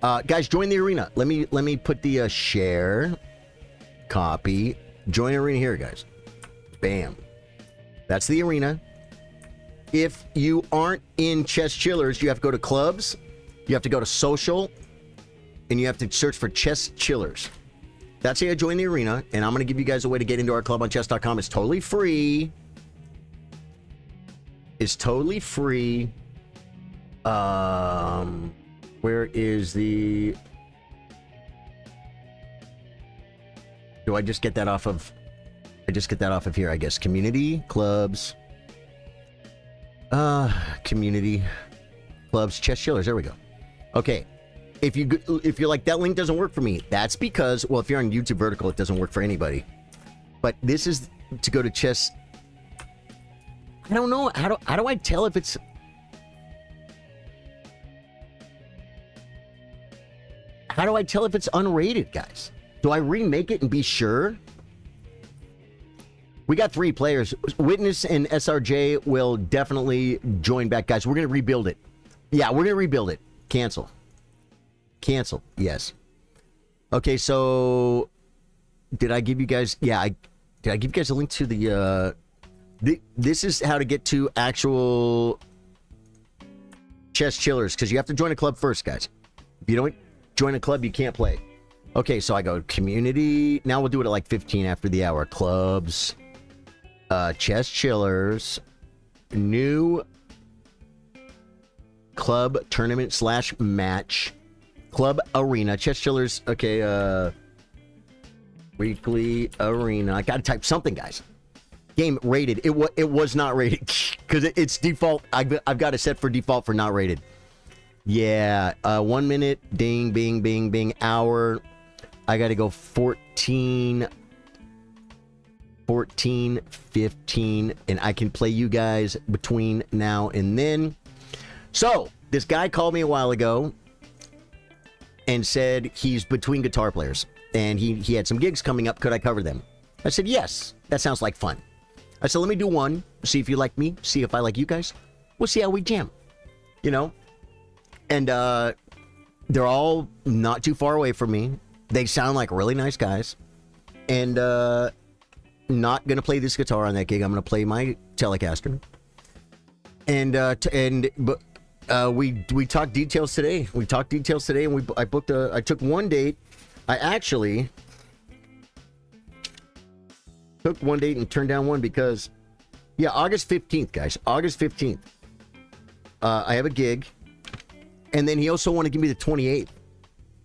Guys, join the arena. Let me put the share. Copy. Join the arena here, guys. Bam. That's the arena. If you aren't in Chess Chillers, you have to go to clubs. You have to go to social. And you have to search for Chess Chillers. That's how you join the arena. And I'm going to give you guys a way to get into our club on chess.com. It's totally free. It's totally free. Where is the... Do I just get that off of... I just get that off of here, I guess. Community, clubs. Community, clubs, Chess Chillers. There we go. Okay. If you're like, that link doesn't work for me, that's because, well, if you're on YouTube vertical, it doesn't work for anybody. But this is to go to Chess... I don't know. How do I tell if it's... How do I tell if it's unrated, guys? Do I remake it and be sure? We got 3 players. Witness and SRJ will definitely join back, guys. We're going to rebuild it. Yeah, we're going to rebuild it. Cancel. Cancel. Yes. Okay, so... Did I give you guys... Yeah, did I give you guys a link to the... This is how to get to actual Chess Chillers, because you have to join a club first, guys. If you don't join a club, you can't play. Okay, so I go community. Now we'll do it at like 15 after the hour. Clubs, Chess Chillers, new club tournament / match, club arena, Chess Chillers. Okay, weekly arena. I gotta type something, guys. Game rated. It was not rated because it's default. I've got it set for default for not rated. Yeah, 1 minute. Ding, bing, bing, bing. Hour. I got to go 14, 15, and I can play you guys between now and then. So this guy called me a while ago and said he's between guitar players and he had some gigs coming up. Could I cover them? I said yes. That sounds like fun. I said, let me do one, see if you like me, see if I like you guys. We'll see how we jam, you know? And they're all not too far away from me. They sound like really nice guys. And not going to play this guitar on that gig. I'm going to play my Telecaster. And we talked details today. We talked details today, and I took one date. I actually... took one date and turned down one because, yeah, August 15th, guys. August 15th. I have a gig. And then he also wanted to give me the 28th.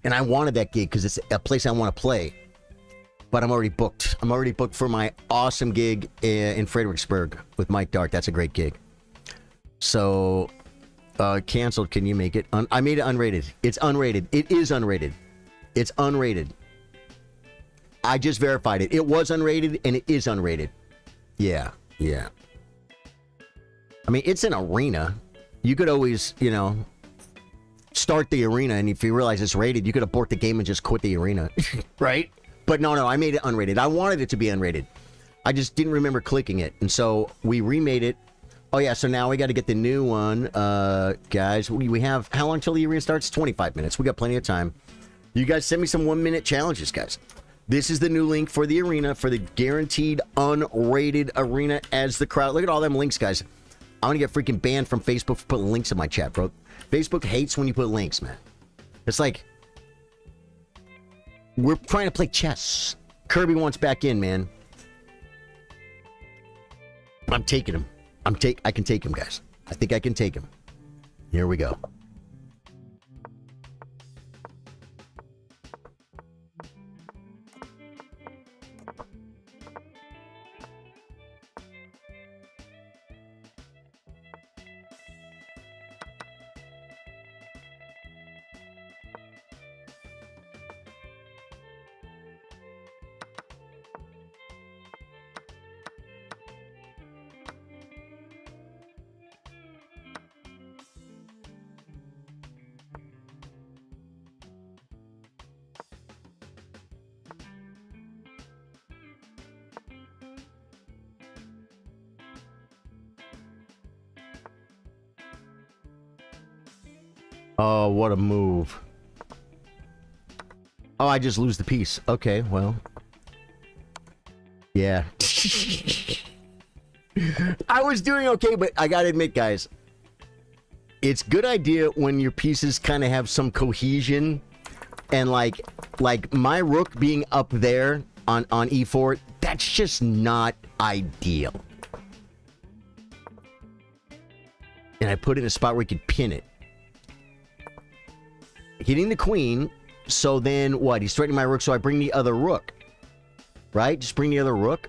And I wanted that gig because it's a place I want to play. But I'm already booked. I'm already booked for my awesome gig in Fredericksburg with Mike Dark. That's a great gig. So, canceled. Can you make it? I made it unrated. It's unrated. It is unrated. It's unrated. I just verified it. It was unrated, and it is unrated. Yeah, yeah. I mean, it's an arena. You could always, you know, start the arena, and if you realize it's rated, you could abort the game and just quit the arena. Right? But no, I made it unrated. I wanted it to be unrated. I just didn't remember clicking it, and so we remade it. Oh, yeah, so now we got to get the new one. Guys, we have... How long till the arena starts? 25 minutes. We got plenty of time. You guys send me some 1-minute challenges, guys. This is the new link for the arena, for the guaranteed unrated arena as the crowd. Look at all them links, guys. I'm going to get freaking banned from Facebook for putting links in my chat, bro. Facebook hates when you put links, man. It's like, we're trying to play chess. Kirby wants back in, man. I'm taking him. I can take him, guys. I think I can take him. Here we go. Oh, what a move. Oh, I just lose the piece. Okay, well. Yeah. I was doing okay, but I gotta admit, guys, it's good idea when your pieces kind of have some cohesion, and like my rook being up there on e4, that's just not ideal. And I put it in a spot where he could pin it. Hitting the queen, so then what? He's threatening my rook, so I bring the other rook. Right? Just bring the other rook.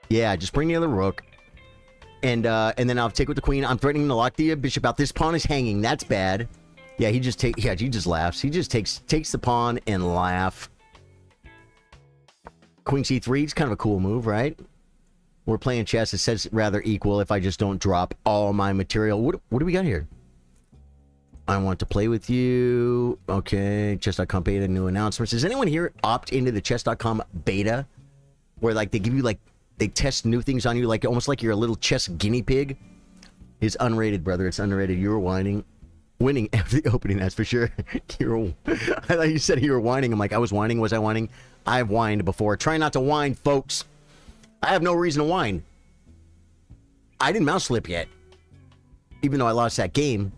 Yeah, just bring the other rook. And then I'll take with the queen. I'm threatening to lock the bishop out. This pawn is hanging. That's bad. Yeah, he just laughs. He just takes the pawn and laugh. Queen c3 is kind of a cool move, right? We're playing chess. It says rather equal if I just don't drop all my material. What do we got here? I want to play with you. Okay, chess.com beta, new announcements. Does anyone here opt into the chess.com beta? Where like they give you like, they test new things on you, like almost like you're a little chess guinea pig? It's unrated, brother. It's unrated. You were winning after the opening, that's for sure. I thought you said you were whining. I'm like, I was whining. Was I whining? I've whined before. Try not to whine, folks. I have no reason to whine. I didn't mouse slip yet. Even though I lost that game,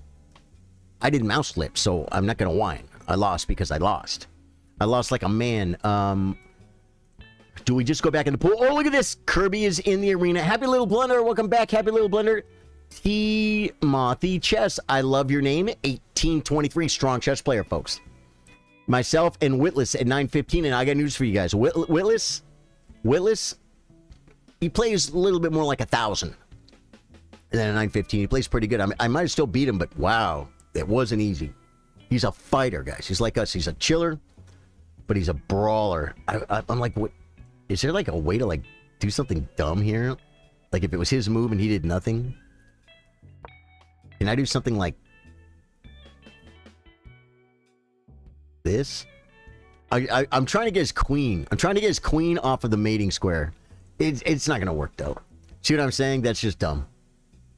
I didn't mouse slip, so I'm not going to whine. I lost because I lost. I lost like a man. Do we just go back in the pool? Oh, look at this. Kirby is in the arena. Happy Little Blunder. Welcome back, Happy Little Blunder. Timothy Chess. I love your name. 1823. Strong chess player, folks. Myself and Witless at 9:15, and I got news for you guys. Witless, he plays a little bit more like 1,000. And then at 9:15, he plays pretty good. I might have still beat him, but wow, it wasn't easy. He's a fighter, guys. He's like us. He's a chiller, but he's a brawler. I'm like, what? Is there like a way to like do something dumb here? Like if it was his move and he did nothing? Can I do something like this? I'm trying to get his queen. I'm trying to get his queen off of the mating square. It's not going to work, though. See what I'm saying? That's just dumb.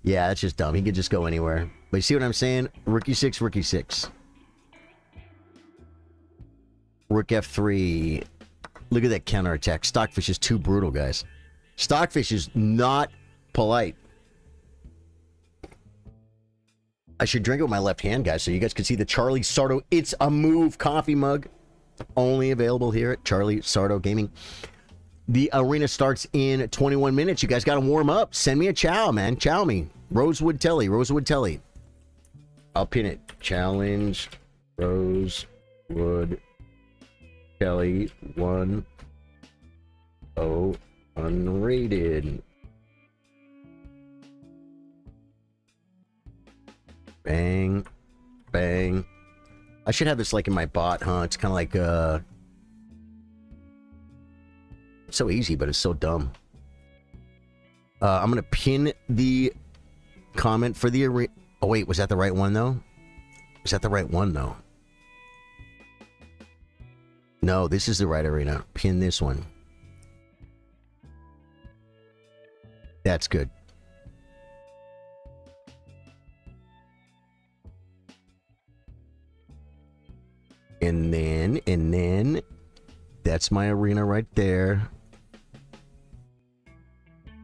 Yeah, that's just dumb. He could just go anywhere. But you see what I'm saying? Rook e6, rook e6. Rook f3. Look at that counterattack. Stockfish is too brutal, guys. Stockfish is not polite. I should drink it with my left hand, guys, so you guys can see the Charly Sardo It's a Move coffee mug. Only available here at Charly Sardo Gaming. The arena starts in 21 minutes. You guys got to warm up. Send me a chow, man. Chow me. Rosewood Telly. Rosewood Telly. I'll pin it. Challenge Rosewood Telly 1-0 unrated. Bang. Bang. I should have this like in my bot, huh? It's kind of like, it's so easy, but it's so dumb. I'm going to pin the comment for the arena. Oh, wait, was that the right one, though? Was that the right one, though? No, this is the right arena. Pin this one. That's good. And then, that's my arena right there.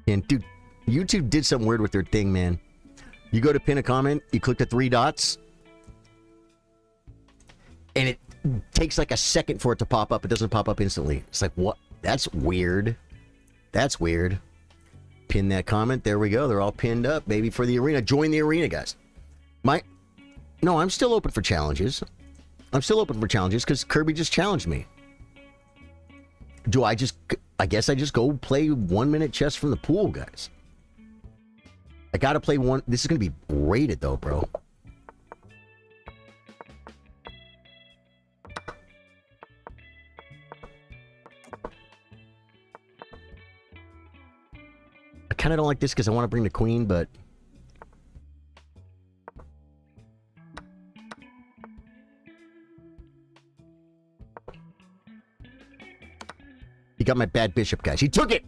And dude, YouTube did something weird with their thing, man. You go to pin a comment, you click the 3 dots, and it takes like a second for it to pop up. It doesn't pop up instantly. It's like, what? That's weird. That's weird. Pin that comment. There we go. They're all pinned up, baby, for the arena. Join the arena, guys. No, I'm still open for challenges. I'm still open for challenges because Kirby just challenged me. I guess I just go play 1 minute chess from the pool, guys. I gotta play one. This is gonna be rated though, bro. I kind of don't like this because I want to bring the queen, but he got my bad bishop, guys. He took it!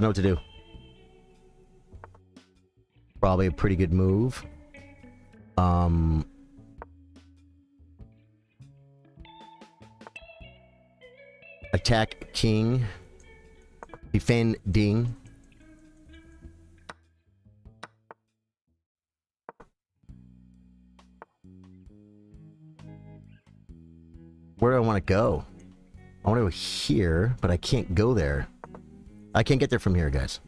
know what to do. Probably a pretty good move. Attack king. Defend ding. Where do I want to go? I want to go here, but I can't go there. I can't get there from here, guys.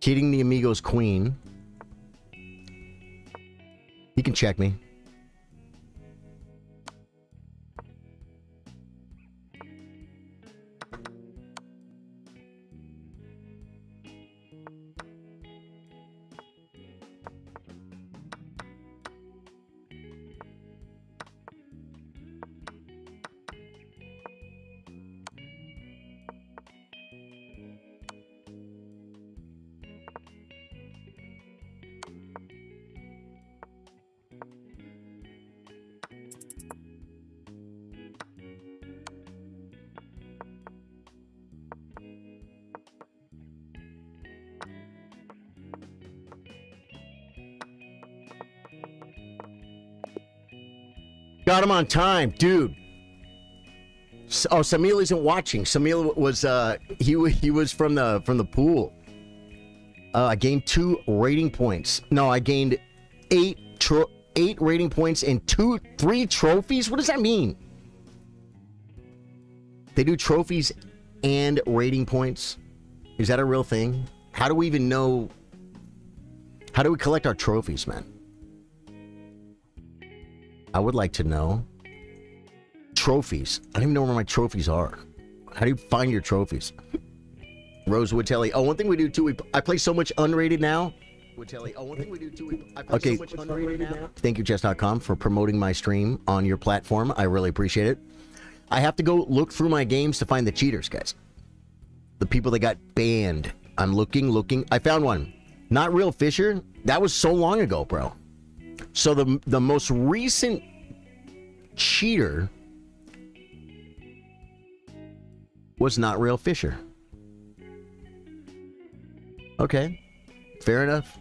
Hitting the Amigo's queen. He can check me. Got him on time, dude. Oh, Samil isn't watching. Samil was he was from the pool. I gained 2 rating points. No, I gained 8 rating points and 3 trophies. What does that mean? They do trophies and rating points. Is that a real thing? How do we even know? How do we collect our trophies, man? I would like to know. Trophies. I don't even know where my trophies are. How do you find your trophies? Rosewood Telly. Oh, one thing we do too, I play so much unrated now. Okay. Thank you, chess.com, for promoting my stream on your platform. I really appreciate it. I have to go look through my games to find the cheaters, guys. The people that got banned. I'm looking. I found one. Not Real Fisher. That was so long ago, bro. So the most recent cheater was Not Real Fisher. Okay, fair enough.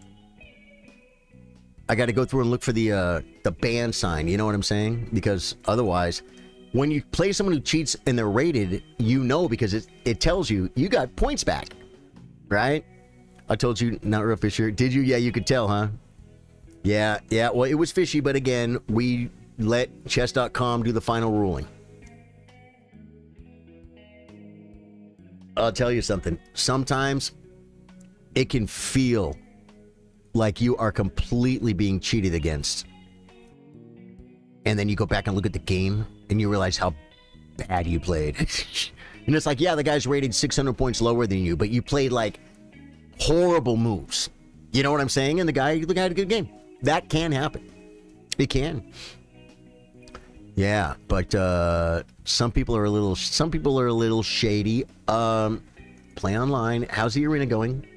I got to go through and look for the ban sign. You know what I'm saying? Because otherwise, when you play someone who cheats and they're rated, you know, because it tells you got points back, right? I told you Not Real Fisher. Did you? Yeah, you could tell, huh? Yeah. Well, it was fishy, but again, we let chess.com do the final ruling. I'll tell you something. Sometimes it can feel like you are completely being cheated against. And then you go back and look at the game and you realize how bad you played. And it's like, yeah, the guy's rated 600 points lower than you, but you played like horrible moves. You know what I'm saying? And the guy had a good game. That can happen. It can. Yeah, but some people are a little shady. Play online. How's the arena going?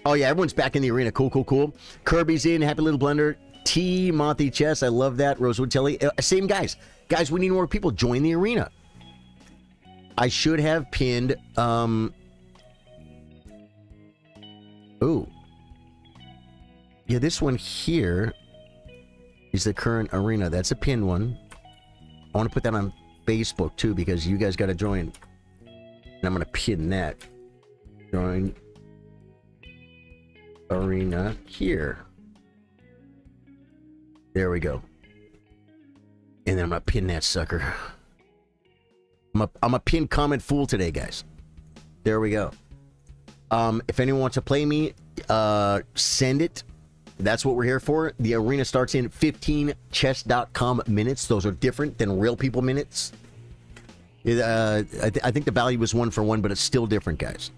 Oh yeah, everyone's back in the arena. Cool. Kirby's in. Happy Little Blender. T Monty Chess. I love that. Rosewood Telly. Same guys. Guys, we need more people. Join the arena. I should have pinned. Ooh. Yeah, this one here is the current arena. That's a pinned one. I want to put that on Facebook too because you guys got to join. And I'm going to pin that. Join arena here. There we go. And then I'm going to pin that sucker. I'm a pin comment fool today, guys. There we go. If anyone wants to play me, send it. That's what we're here for. The arena starts in 15 chess.com minutes. Those are different than real people minutes. I think the value was 1 for 1, but it's still different, guys.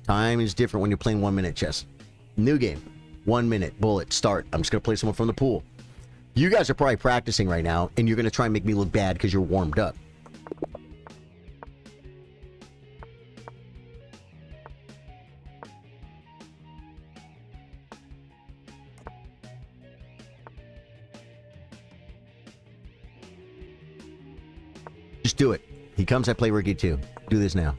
Time is different when you're playing 1 minute chess. New game. 1 minute. Bullet. Start. I'm just going to play someone from the pool. You guys are probably practicing right now, and you're going to try and make me look bad because you're warmed up. Just do it. He comes, I play Ricky too. Do this now.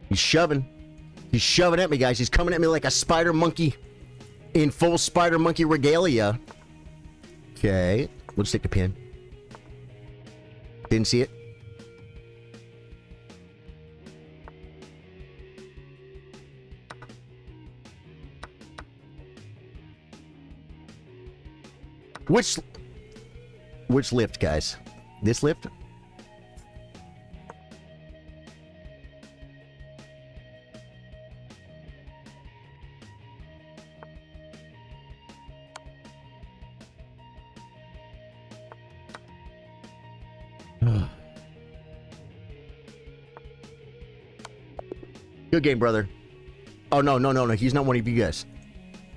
He's shoving. He's shoving at me, guys. He's coming at me like a spider monkey in full spider monkey regalia. Okay. We'll just take the pin. Didn't see it. Which lift, guys? This lift? Good game, brother. Oh, no. He's not one of you guys.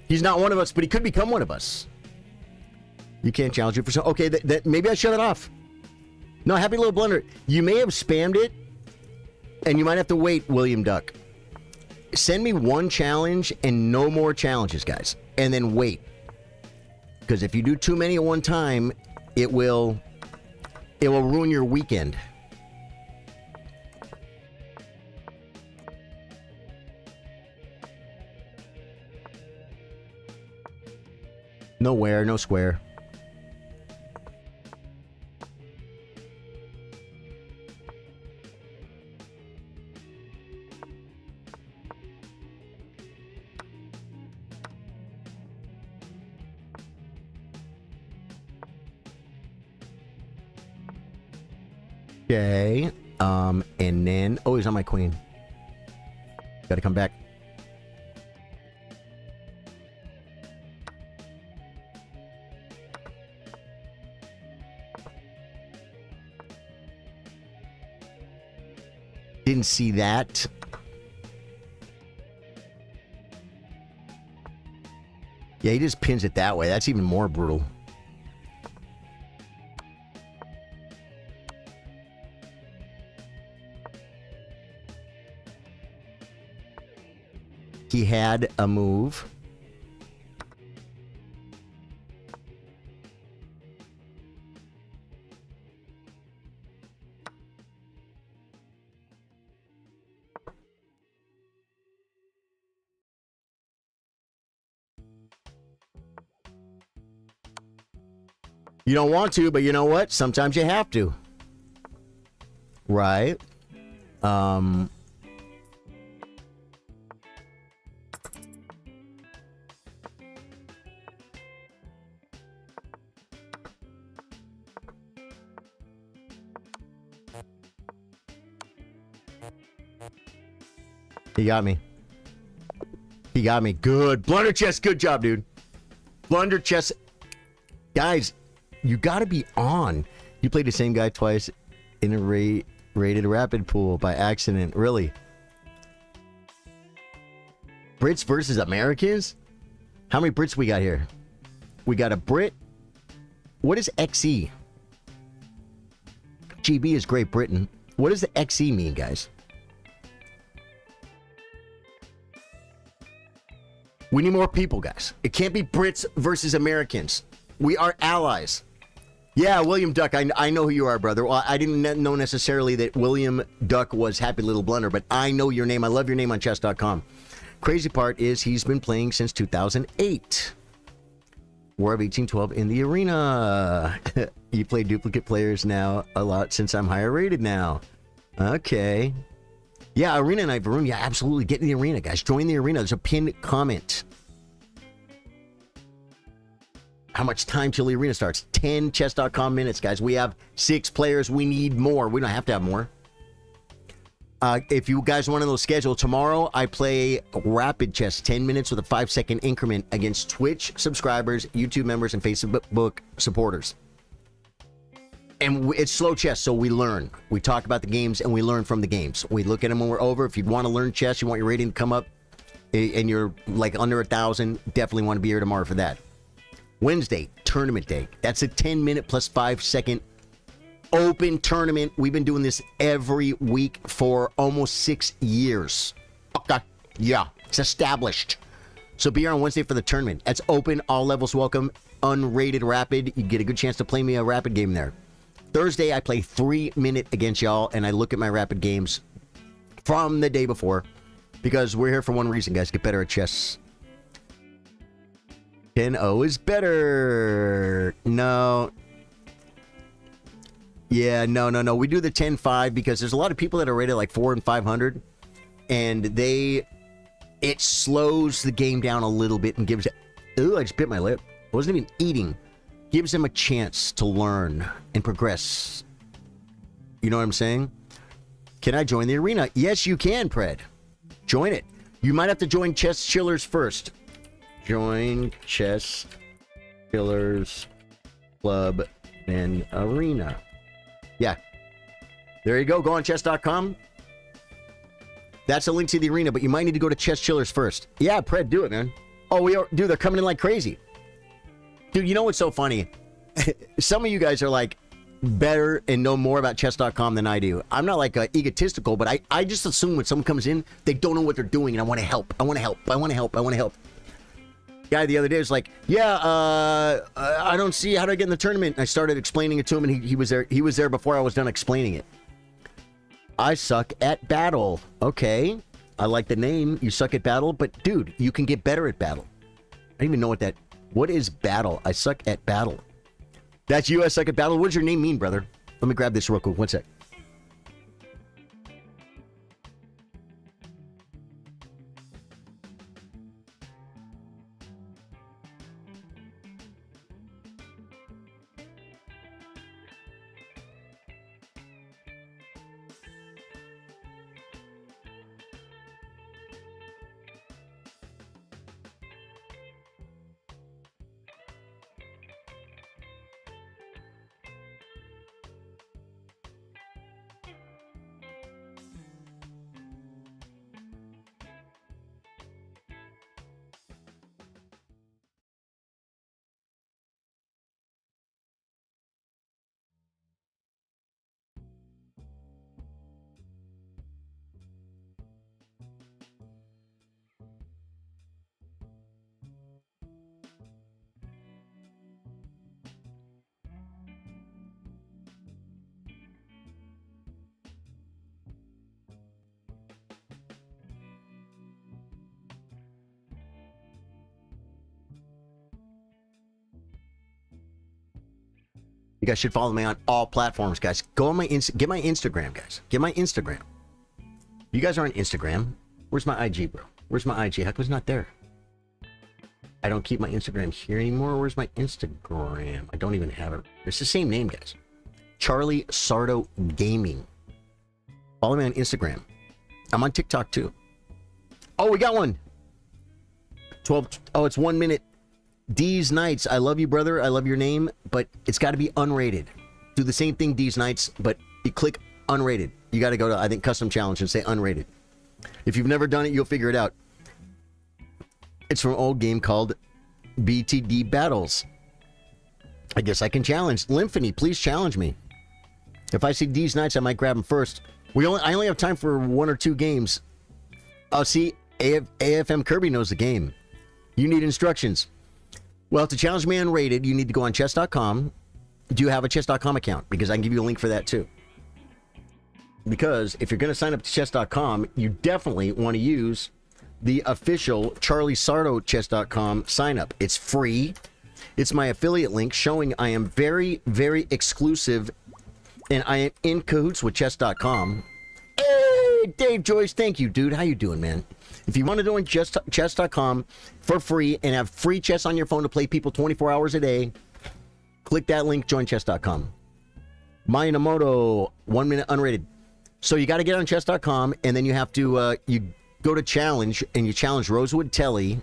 He's not one of us, but he could become one of us. You can't challenge you for some... Okay, maybe I shut it off. No, happy little blunder. You may have spammed it, and you might have to wait, William Duck. Send me one challenge and no more challenges, guys. And then wait. Because if you do too many at one time, it will ruin your weekend. Nowhere, no square. Okay. And then... Oh, he's on my queen. Gotta come back. Didn't see that. Yeah, he just pins it that way. That's even more brutal. He had a move. You don't want to, but you know what? Sometimes you have to. Right? He got me. He got me. Good. Blunder chest. Good job, dude. Blunder chest. Guys, you got to be on. You played the same guy twice in a rated rapid pool by accident. Really? Brits versus Americans? How many Brits we got here? We got a Brit. What is XE? GB is Great Britain. What does the XE mean, guys? We need more people, guys. It can't be Brits versus Americans. We are allies. Yeah, William Duck, I know who you are, brother. Well, I didn't know necessarily that William Duck was Happy Little Blunder, but I know your name. I love your name on chess.com. Crazy part is he's been playing since 2008. War of 1812 in the arena. You play duplicate players now a lot since I'm higher rated now. Okay. Yeah, Arena Night, Varun. Yeah, absolutely. Get in the arena, guys. Join the arena. There's a pinned comment. How much time till the arena starts? 10 chess.com minutes, guys. We have 6 players. We need more. We don't have to have more. If you guys want to know the schedule, tomorrow I play rapid chess, 10 minutes with a 5-second increment against Twitch subscribers, YouTube members, and Facebook supporters. And it's slow chess, so we learn. We talk about the games, and we learn from the games. We look at them when we're over. If you want to learn chess, you want your rating to come up, and you're like under 1,000, definitely want to be here tomorrow for that. Wednesday, tournament day. That's a 10-minute plus 5-second open tournament. We've been doing this every week for almost 6 years. Okay. Yeah, it's established. So be here on Wednesday for the tournament. That's open, all levels welcome, unrated rapid. You get a good chance to play me a rapid game there. Thursday, I play 3-minute against y'all, and I look at my rapid games from the day before because we're here for one reason, guys. Get better at chess. 10-0 is better. No. Yeah, no. We do the 10-5 because there's a lot of people that are rated like 400 and 500, and it slows the game down a little bit and gives it... Ooh, I just bit my lip. I wasn't even eating. Gives them a chance to learn and progress. You know what I'm saying? Can I join the arena? Yes, you can, Pred. Join it. You might have to join Chess Chillers first. Join Chess Chillers Club and Arena. Yeah. There you go. Go on chess.com. That's a link to the arena, but you might need to go to Chess Chillers first. Yeah, Pred, do it, man. Oh, dude, they're coming in like crazy. Dude, you know what's so funny? Some of you guys are like better and know more about chess.com than I do. I'm not like egotistical, but I just assume when someone comes in, they don't know what they're doing, and I want to help. I want to help. Guy the other day was like, yeah, I don't see how to get in the tournament. And I started explaining it to him, and he was there. He was there before I was done explaining it. I suck at battle. Okay. I like the name. You suck at battle, but dude, you can get better at battle. I don't even know what is battle? I suck at battle. That's you, I suck at battle. What does your name mean, brother? Let me grab this real quick. One sec. You guys should follow me on all platforms, guys. Go on my get my Instagram, guys. Get my Instagram. You guys are on Instagram. Where's my IG, bro? Where's my IG? How come it's not there? I don't keep my Instagram here anymore. Where's my Instagram? I don't even have it. It's the same name, guys. Charly Sardo Gaming. Follow me on Instagram. I'm on TikTok too. Oh, we got one. 12. Oh, it's 1 minute. D's Nights, I love you, brother. I love your name, but it's got to be unrated. Do the same thing, D's Nights, but you click unrated. You got to go to, I think, custom challenge and say unrated. If you've never done it, you'll figure it out. It's from an old game called BTD Battles. I guess I can challenge. Lymphony, please challenge me. If I see D's Nights, I might grab him first. I only have time for 1 or 2 games. Oh, see, AFM Kirby knows the game. You need instructions. Well, to challenge me unrated, you need to go on chess.com. Do you have a chess.com account? Because I can give you a link for that too. Because if you're going to sign up to chess.com, you definitely want to use the official Charly Sardo chess.com sign up. It's free. It's my affiliate link showing I am very, very exclusive and I am in cahoots with chess.com. Hey, Dave Joyce, thank you, dude. How you doing, man? If you want to join chess.com for free and have free chess on your phone to play people 24 hours a day, click that link, join chess.com. Minamoto, 1 minute unrated. So you got to get on chess.com, and then you have to you go to challenge, and you challenge Rosewood Telly,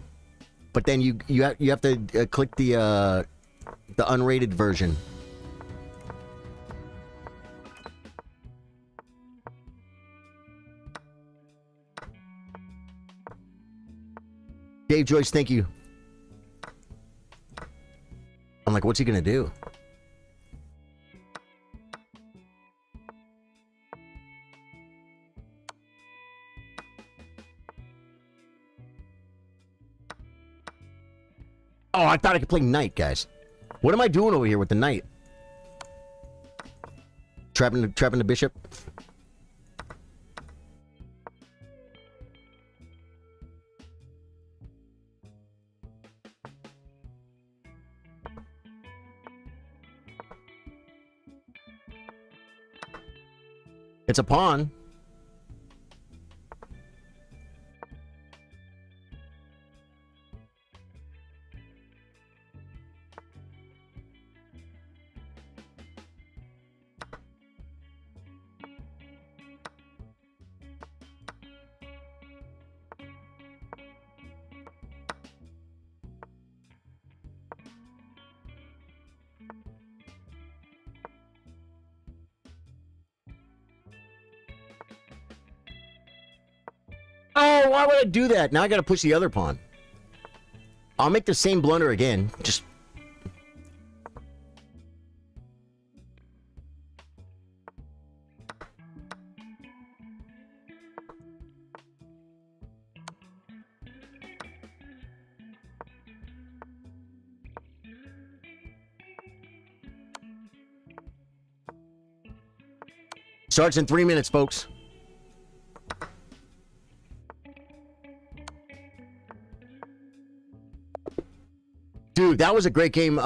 but then you have to click the unrated version. Dave Joyce, thank you. I'm like, what's he gonna do? Oh, I thought I could play knight, guys. What am I doing over here with the knight? Trapping the bishop. It's a pawn. Oh, why would I do that? Now I gotta push the other pawn. I'll make the same blunder again. Just... Starts in 3 minutes, folks. Dude, that was a great game,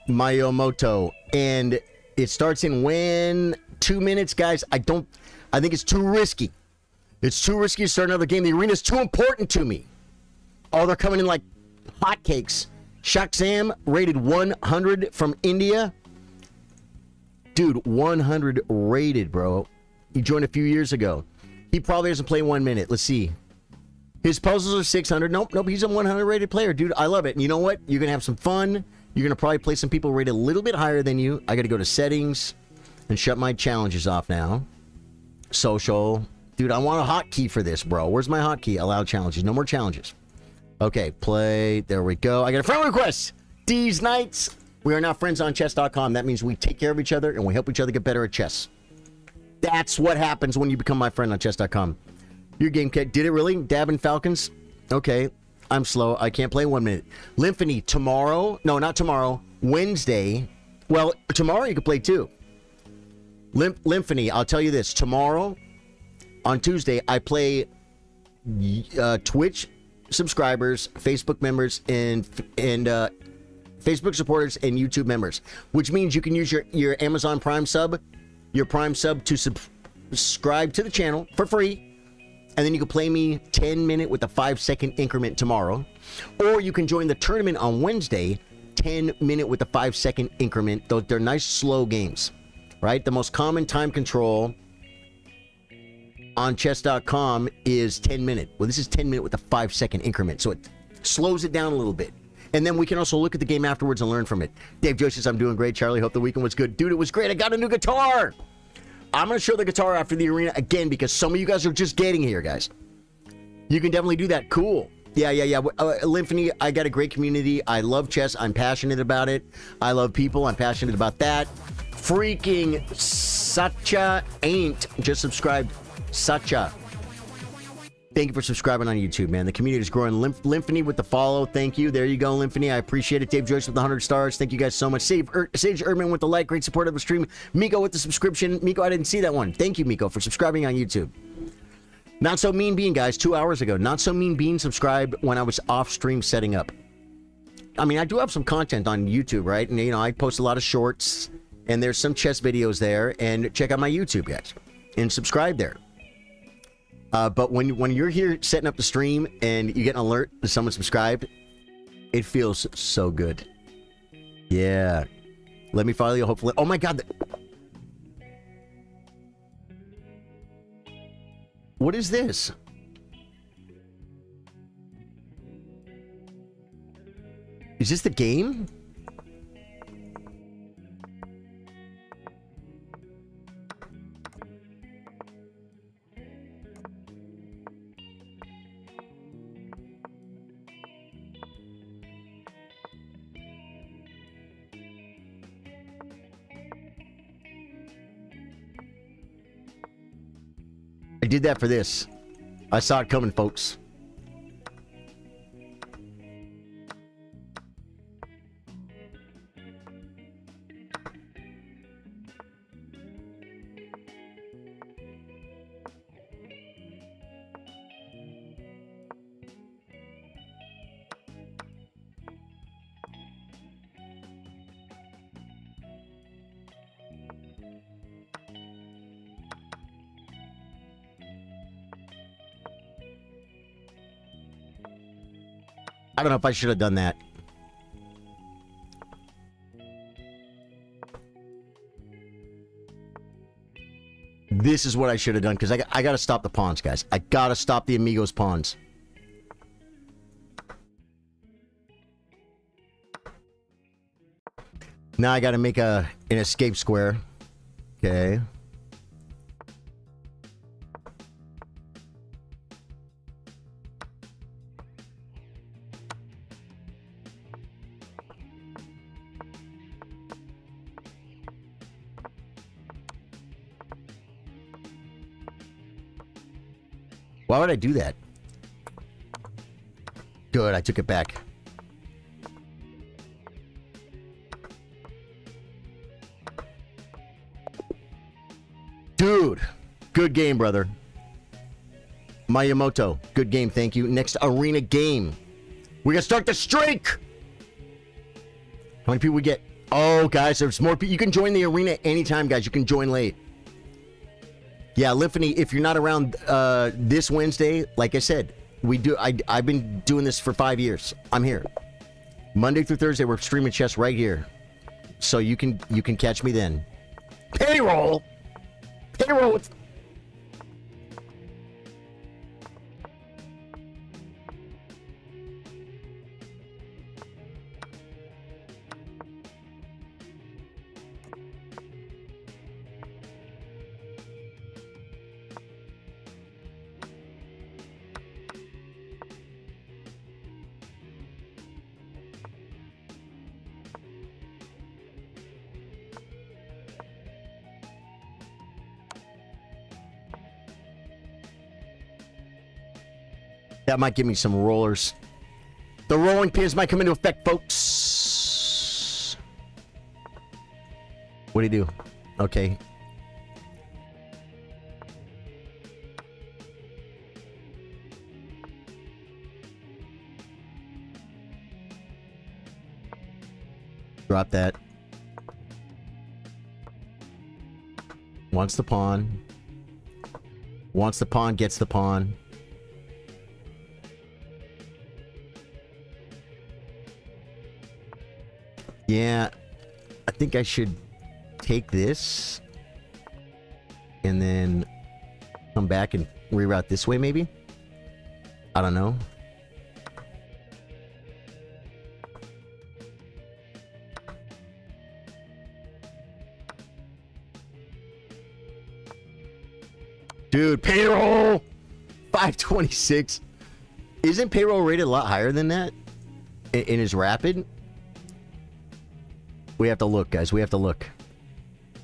Miyamoto. And it starts in 2 minutes, guys. I think it's too risky. It's too risky to start another game. The arena's too important to me. Oh, they're coming in like hotcakes. Shaksam rated 100 from India. Dude, 100 rated, bro. He joined a few years ago. He probably doesn't play 1 minute. Let's see. His puzzles are 600. Nope, he's a 100 rated player, dude. I love it. And you know what? You're going to have some fun. You're going to probably play some people rated a little bit higher than you. I got to go to settings and shut my challenges off now. Social. Dude, I want a hotkey for this, bro. Where's my hotkey? Allow challenges. No more challenges. Okay, play. There we go. I got a friend request. D's Knights. We are now friends on chess.com. That means we take care of each other and we help each other get better at chess. That's what happens when you become my friend on chess.com. Your game cat. Did it really? Dabbing Falcons? Okay. I'm slow. I can't play 1 minute. Lymphony tomorrow. No, not tomorrow. Wednesday. Well, tomorrow you can play too. Lymphony, I'll tell you this. Tomorrow, on Tuesday, I play Twitch subscribers, Facebook members, and Facebook supporters and YouTube members, which means you can use your Amazon Prime sub, to subscribe to the channel for free. And then you can play me 10-minute with a 5-second increment tomorrow. Or you can join the tournament on Wednesday, 10-minute with a 5-second increment. They're nice, slow games, right? The most common time control on chess.com is 10-minute. Well, this is 10-minute with a 5-second increment. So it slows it down a little bit. And then we can also look at the game afterwards and learn from it. Dave Joyce says, I'm doing great, Charlie. Hope the weekend was good. Dude, it was great. I got a new guitar. I'm going to show the guitar after the arena again because some of you guys are just getting here, guys. You can definitely do that. Cool. Yeah. Lymphony, I got a great community. I love chess. I'm passionate about it. I love people. I'm passionate about that. Freaking Satcha Ain't just subscribed. Satcha. Thank you for subscribing on YouTube, man. The community is growing. Lymphony with the follow. Thank you. There you go, Lymphony. I appreciate it. Dave Joyce with the 100 stars. Thank you guys so much. Sage Erdman with the like. Great support of the stream. Miko with the subscription. Miko, I didn't see that one. Thank you, Miko, for subscribing on YouTube. Not So Mean Bean, guys, 2 hours ago. Not So Mean Bean subscribed when I was off stream setting up. I mean, I do have some content on YouTube, right? And, you know, I post a lot of shorts, and there's some chess videos there. And check out my YouTube, guys, and subscribe there. But when you're here setting up the stream and you get an alert that someone subscribed, it feels so good. Yeah. Let me follow you, hopefully. Oh, my God. What is this? Is this the game? I did that for this. I saw it coming, folks. I don't know if I should have done that. This is what I should have done, because I got to stop the pawns, guys. I got to stop the Amigos pawns. Now I got to make an escape square. Okay. Why would I do that? Good, I took it back. Dude, good game, brother. Miyamoto, good game, thank you. Next arena game. We're gonna start the streak! How many people we get? Oh, guys, there's more people. You can join the arena anytime, guys. You can join late. Yeah, Liffany, if you're not around this Wednesday, like I said, I've been doing this for 5 years. I'm here. Monday through Thursday, we're streaming chess right here. So you can catch me then. Payroll! Payroll! That might give me some rollers. The rolling pins might come into effect, folks. What do you do? Okay. Drop that. Wants the pawn. Wants the pawn, gets the pawn. Yeah, I think I should take this and then come back and reroute this way, maybe? I don't know. Dude, payroll! 526. Isn't payroll rated a lot higher than that? In his rapid? We have to look, guys. We have to look.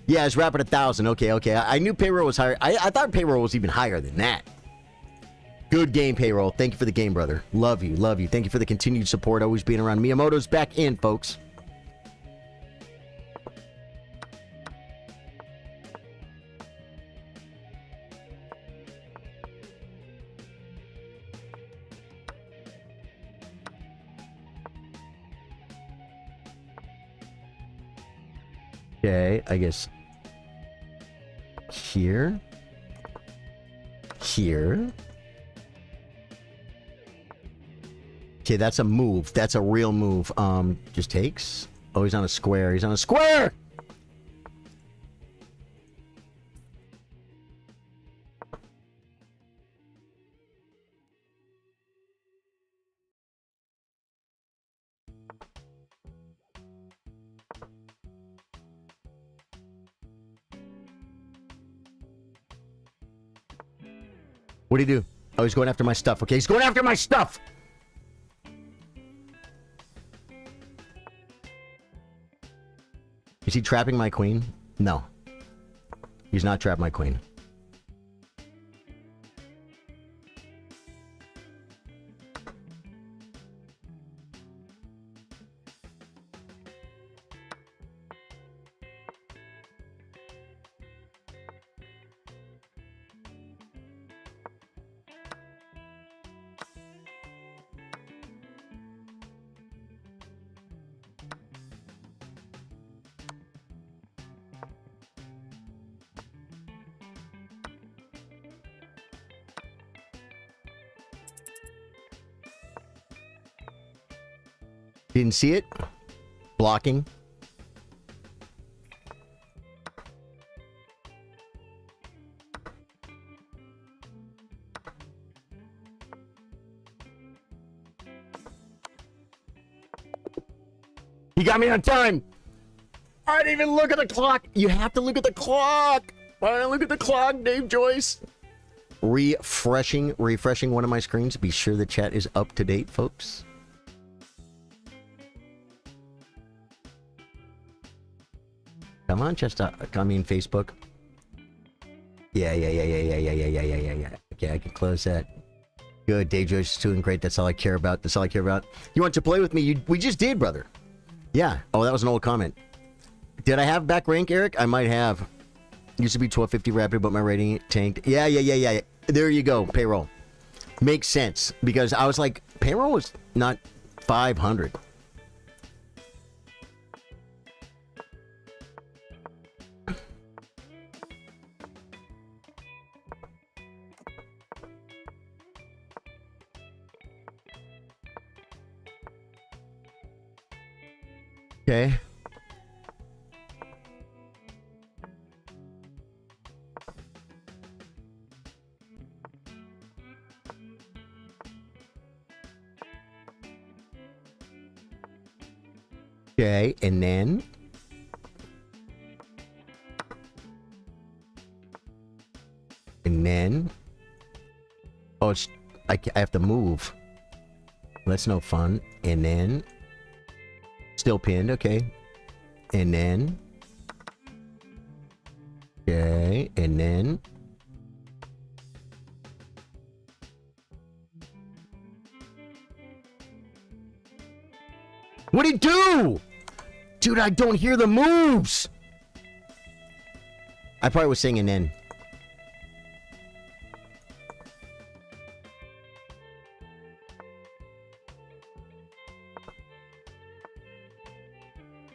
Yeah, it's rapid 1,000. Okay. I knew payroll was higher. I thought payroll was even higher than that. Good game, payroll. Thank you for the game, brother. Love you. Thank you for the continued support. Always being around. Miyamoto's back in, folks. Okay, I guess here. Okay, that's a move. That's a real move. Just takes. Oh, he's on a square. He's on a square! What do you do? Oh, he's going after my stuff. Okay, he's going after my stuff! Is he trapping my queen? No. He's not trapping my queen. Didn't see it. Blocking. He got me on time. I didn't even look at the clock. You have to look at the clock. I didn't look at the clock, Dave Joyce. Refreshing one of my screens. Be sure the chat is up to date, folks. Come on, Facebook. Yeah. Okay, I can close that. Good, Dave Joyce is doing great. That's all I care about. You want to play with me? We just did, brother. Yeah. Oh, that was an old comment. Did I have back rank, Eric? I might have. Used to be 1250 rapid, but my rating tanked. Yeah. There you go. Payroll. Makes sense. Because I was like, payroll was not 500. Okay. Okay, and then oh, it's I have to move. That's no fun. And then still pinned, okay. And then okay, and then what'd he do? Dude, I don't hear the moves. I probably was saying an N.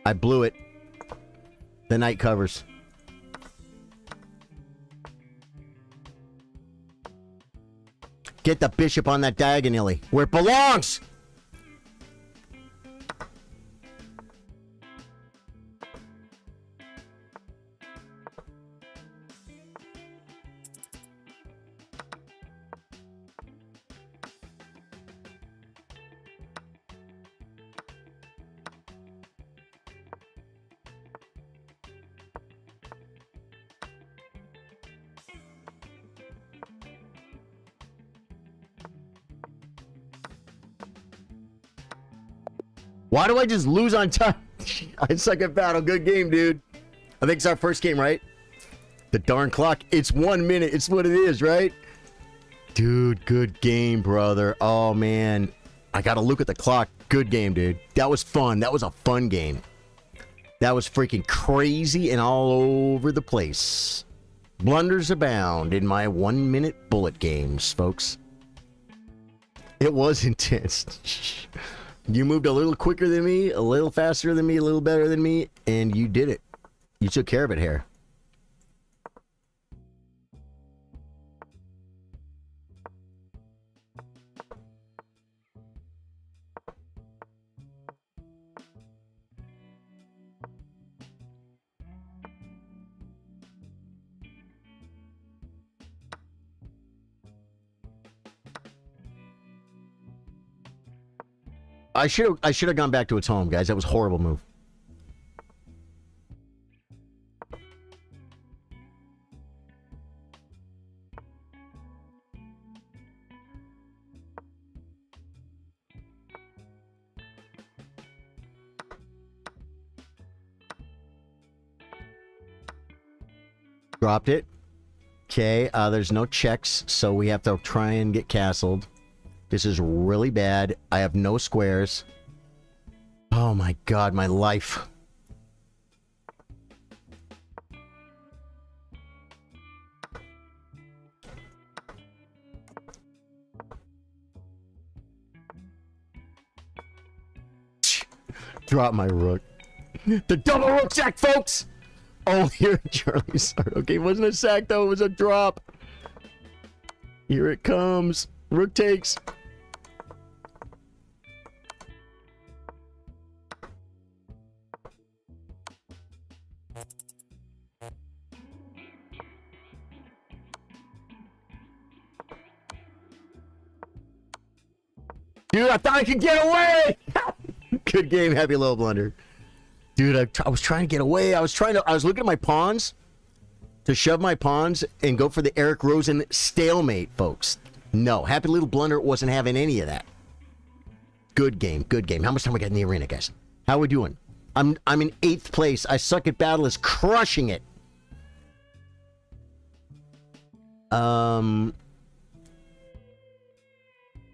I blew it. The night covers. Get the bishop on that diagonally where it belongs. Why do I just lose on time? I suck at battle. Good game, dude. I think it's our first game, right? The darn clock. It's 1 minute. It's what it is, right? Dude, good game, brother. Oh, man. I gotta look at the clock. Good game, dude. That was fun. That was a fun game. That was freaking crazy and all over the place. Blunders abound in my 1 minute bullet games, folks. It was intense. You moved a little quicker than me, a little faster than me, a little better than me, and you did it. You took care of it, Hare. I should have gone back to its home, guys. That was a horrible move. Dropped it. Okay, there's no checks, so we have to try and get castled. This is really bad. I have no squares. Oh my god, my life. Drop my rook. The double rook sack, folks! Oh, here, Charly's. Okay, it wasn't a sack, though. It was a drop. Here it comes. Rook takes. Dude, I thought I could get away! Good game, happy little blunder. Dude, I was trying to get away. I was looking at my pawns to shove my pawns and go for the Eric Rosen stalemate, folks. No, happy little blunder wasn't having any of that. Good game, good game. How much time we got in the arena, guys? How we doing? I'm in 8th place. I suck at battle is crushing it.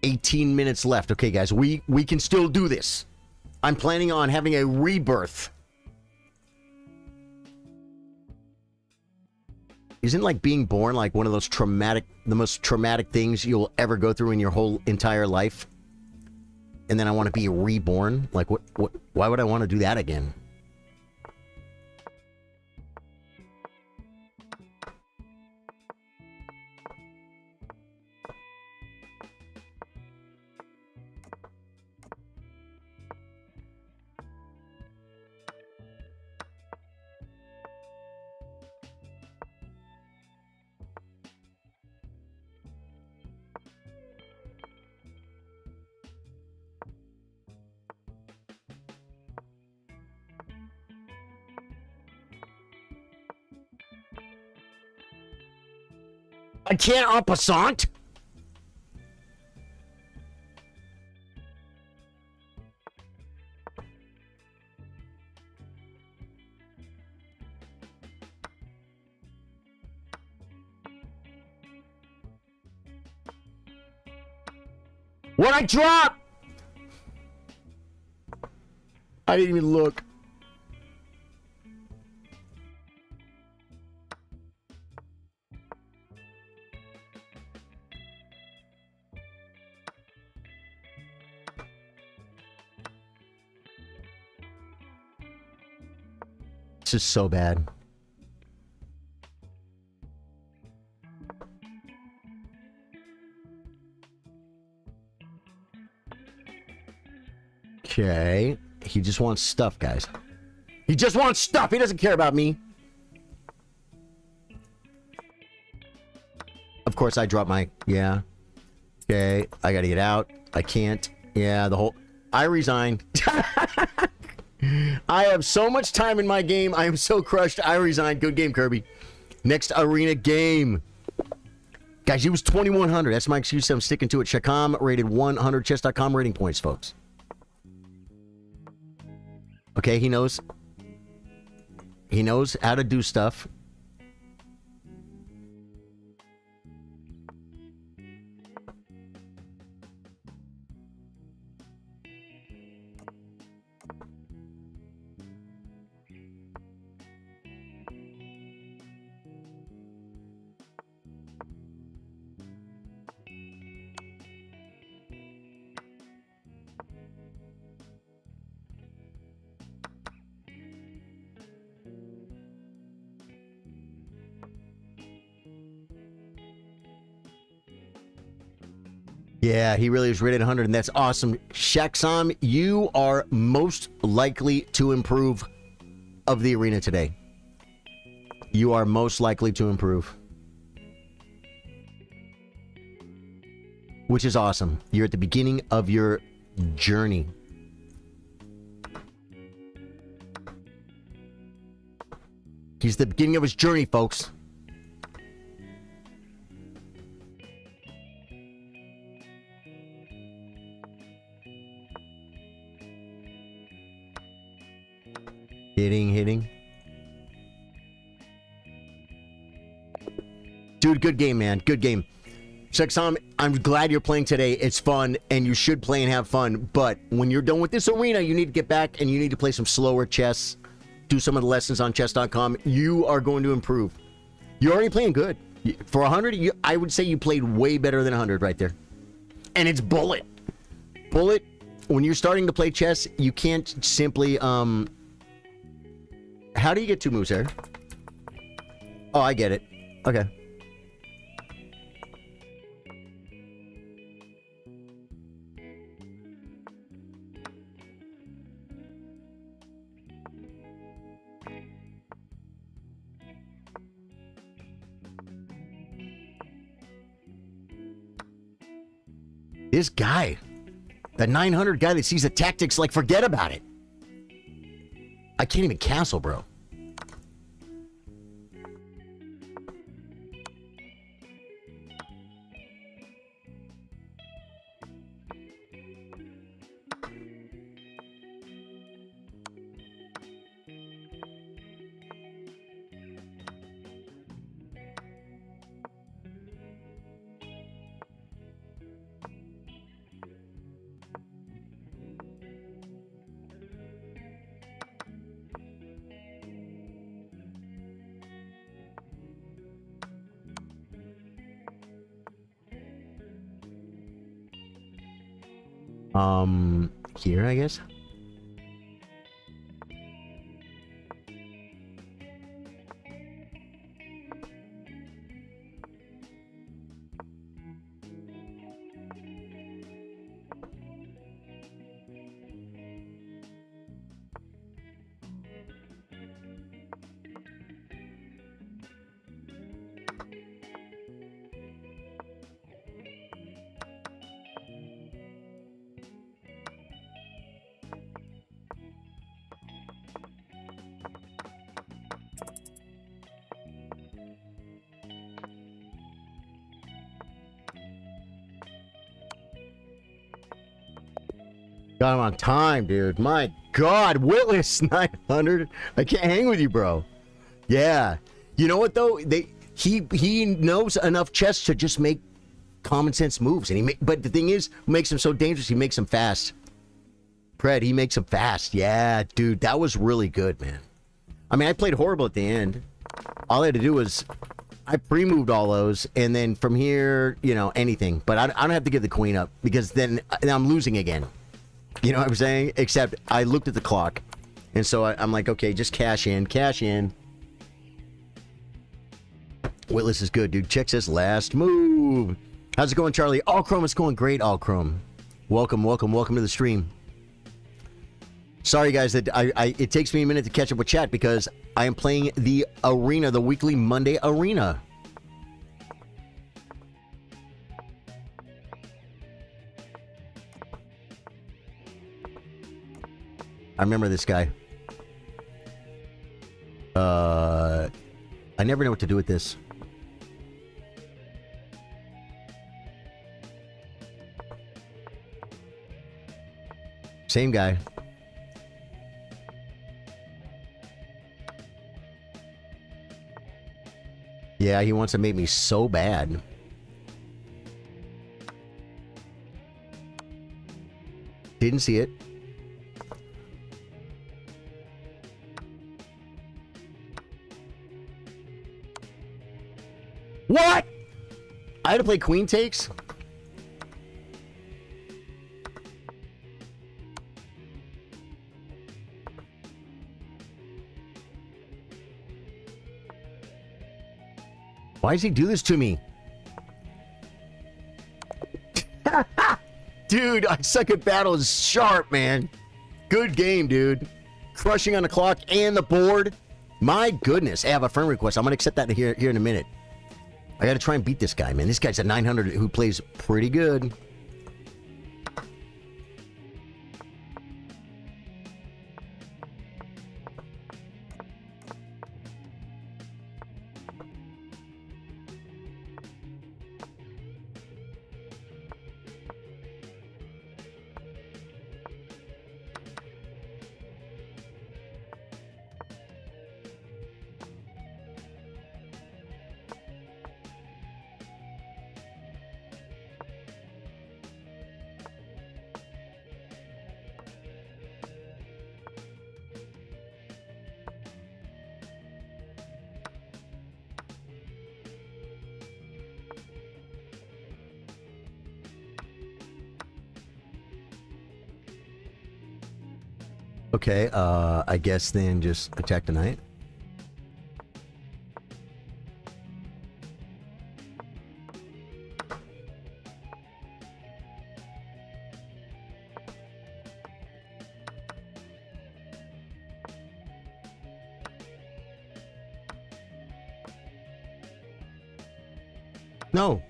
18 minutes left. Okay, guys, we can still do this. I'm planning on having a rebirth. Isn't like being born like one of those the most traumatic things you'll ever go through in your whole entire life? And then I want to be reborn? Like, why would I want to do that again? I can't en passant. What I drop? I didn't even look. This is so bad. Okay. He just wants stuff, guys. He just wants stuff. He doesn't care about me. Of course, I dropped my... Yeah. Okay. I gotta get out. I can't. Yeah, the whole... I resign. I have so much time in my game. I am so crushed. I resign. Good game, Kirby. Next arena game. Guys, he was 2,100. That's my excuse. I'm sticking to it. Shakam rated 100. Chess.com rating points, folks. Okay, he knows. He knows how to do stuff. Yeah, he really is rated 100, and that's awesome. Shaxam, you are most likely to improve of the arena today. You are most likely to improve. Which is awesome. You're at the beginning of your journey. He's the beginning of his journey, folks. Hitting. Dude, good game, man. Good game. Shaxam, I'm glad you're playing today. It's fun, and you should play and have fun. But when you're done with this arena, you need to get back, and you need to play some slower chess. Do some of the lessons on chess.com. You are going to improve. You're already playing good. For 100, I would say you played way better than 100 right there. And it's bullet. Bullet, when you're starting to play chess, you can't simply... How do you get 2 moves there? Oh, I get it. Okay. This guy. The 900 guy that sees the tactics, like, forget about it. I can't even castle, bro. Here, I guess. Got him on time, dude. My God, Witless 900. I can't hang with you, bro. Yeah. You know what though? He knows enough chess to just make common sense moves, and but the thing is, what makes him so dangerous? He makes them fast. Pred, he makes them fast. Yeah, dude, that was really good, man. I mean, I played horrible at the end. All I had to do was I pre-moved all those, and then from here, you know, anything. But I don't have to give the queen up because then I'm losing again. You know what I'm saying? Except I looked at the clock, and so I'm like, okay, just cash in, cash in. Witless is good, dude. Check says last move. How's it going, Charlie? All Chrome, it's going great, All Chrome. Welcome, welcome, welcome to the stream. Sorry, guys, that it takes me a minute to catch up with chat because I am playing the arena, the weekly Monday arena. I remember this guy. I never know what to do with this. Same guy. Yeah, he wants to make me so bad. Didn't see it. What? I had to play queen takes? Why does he do this to me? Dude, I suck at battles sharp, man. Good game, dude. Crushing on the clock and the board. My goodness. I have a friend request. I'm going to accept that here in a minute. I got to try and beat this guy, man. This guy's a 900 who plays pretty good. Okay, I guess then just attack the knight. No.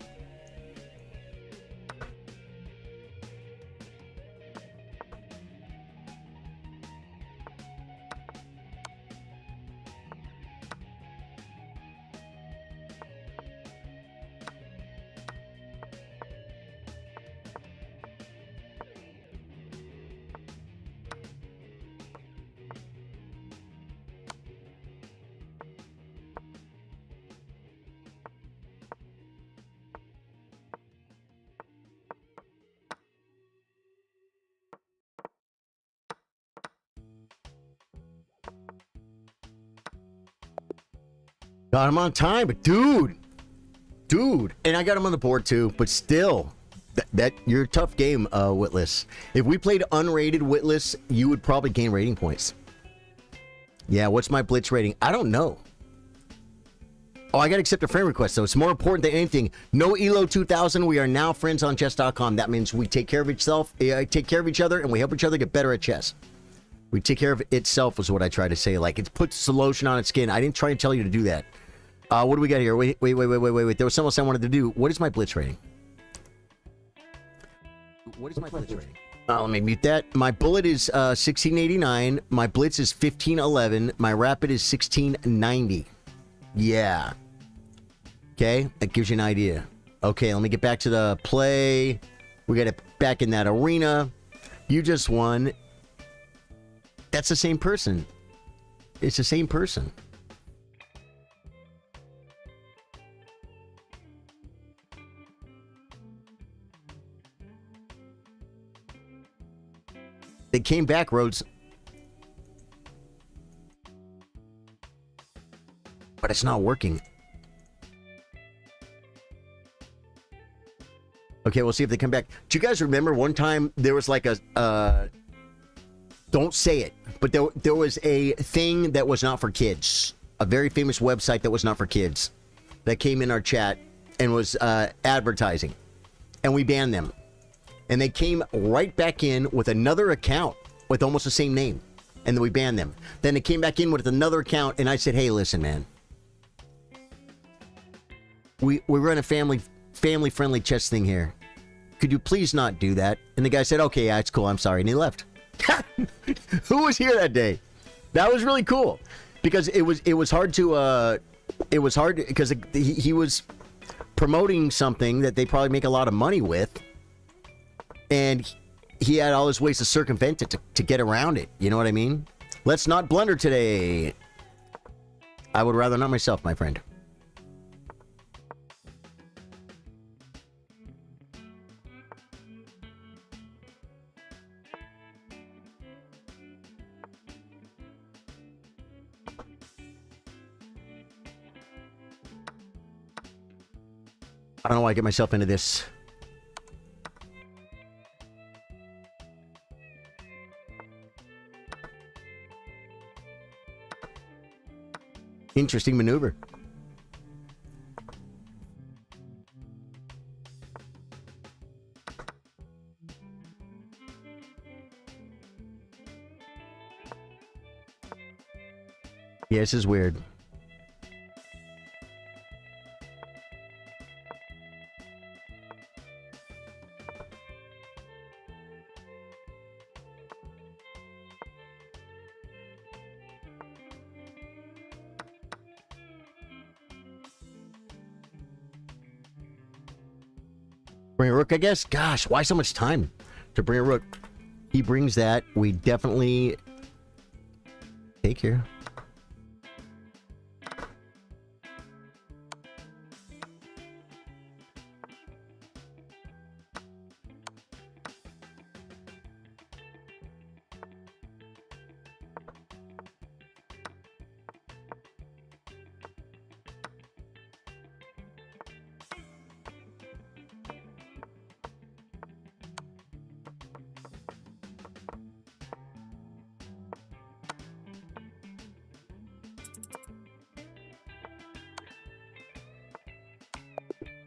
Got him on time, but dude, and I got him on the board too, but still, that you're a tough game, Witless. If we played unrated Witless, you would probably gain rating points. Yeah, what's my blitz rating? I don't know. Oh, I got to accept a friend request, though. It's more important than anything. No Elo 2000. We are now friends on chess.com. That means we take care of take care of each other, and we help each other get better at chess. We take care of itself, was what I tried to say. Like, it puts the lotion on its skin. I didn't try to tell you to do that. What do we got here? Wait. There was something else I wanted to do. What is my blitz rating? What is my blitz rating? Let me mute that. My bullet is 1689. My blitz is 1511. My rapid is 1690. Yeah. Okay, that gives you an idea. Okay, let me get back to the play. We got it back in that arena. You just won. That's the same person. It's the same person. They came back, Rhodes. But it's not working. Okay, we'll see if they come back. Do you guys remember one time there was like a... don't say it, but there was a thing that was not for kids. A very famous website that was not for kids. That came in our chat and was advertising. And we banned them. And they came right back in with another account with almost the same name. And then we banned them. Then they came back in with another account, and I said, hey, listen, man. We run a family-friendly chess thing here. Could you please not do that? And the guy said, okay, yeah, it's cool, I'm sorry. And he left. Who was here that day? That was really cool. Because it was hard to... it was hard because he was promoting something that they probably make a lot of money with. And he had all his ways to circumvent it, to get around it. You know what I mean? Let's not blunder today. I would rather not myself, my friend. I don't know why I get myself into this. Interesting maneuver. Yeah, this is weird. Bring a rook, I guess? Gosh, why so much time to bring a rook? He brings that. We definitely take here.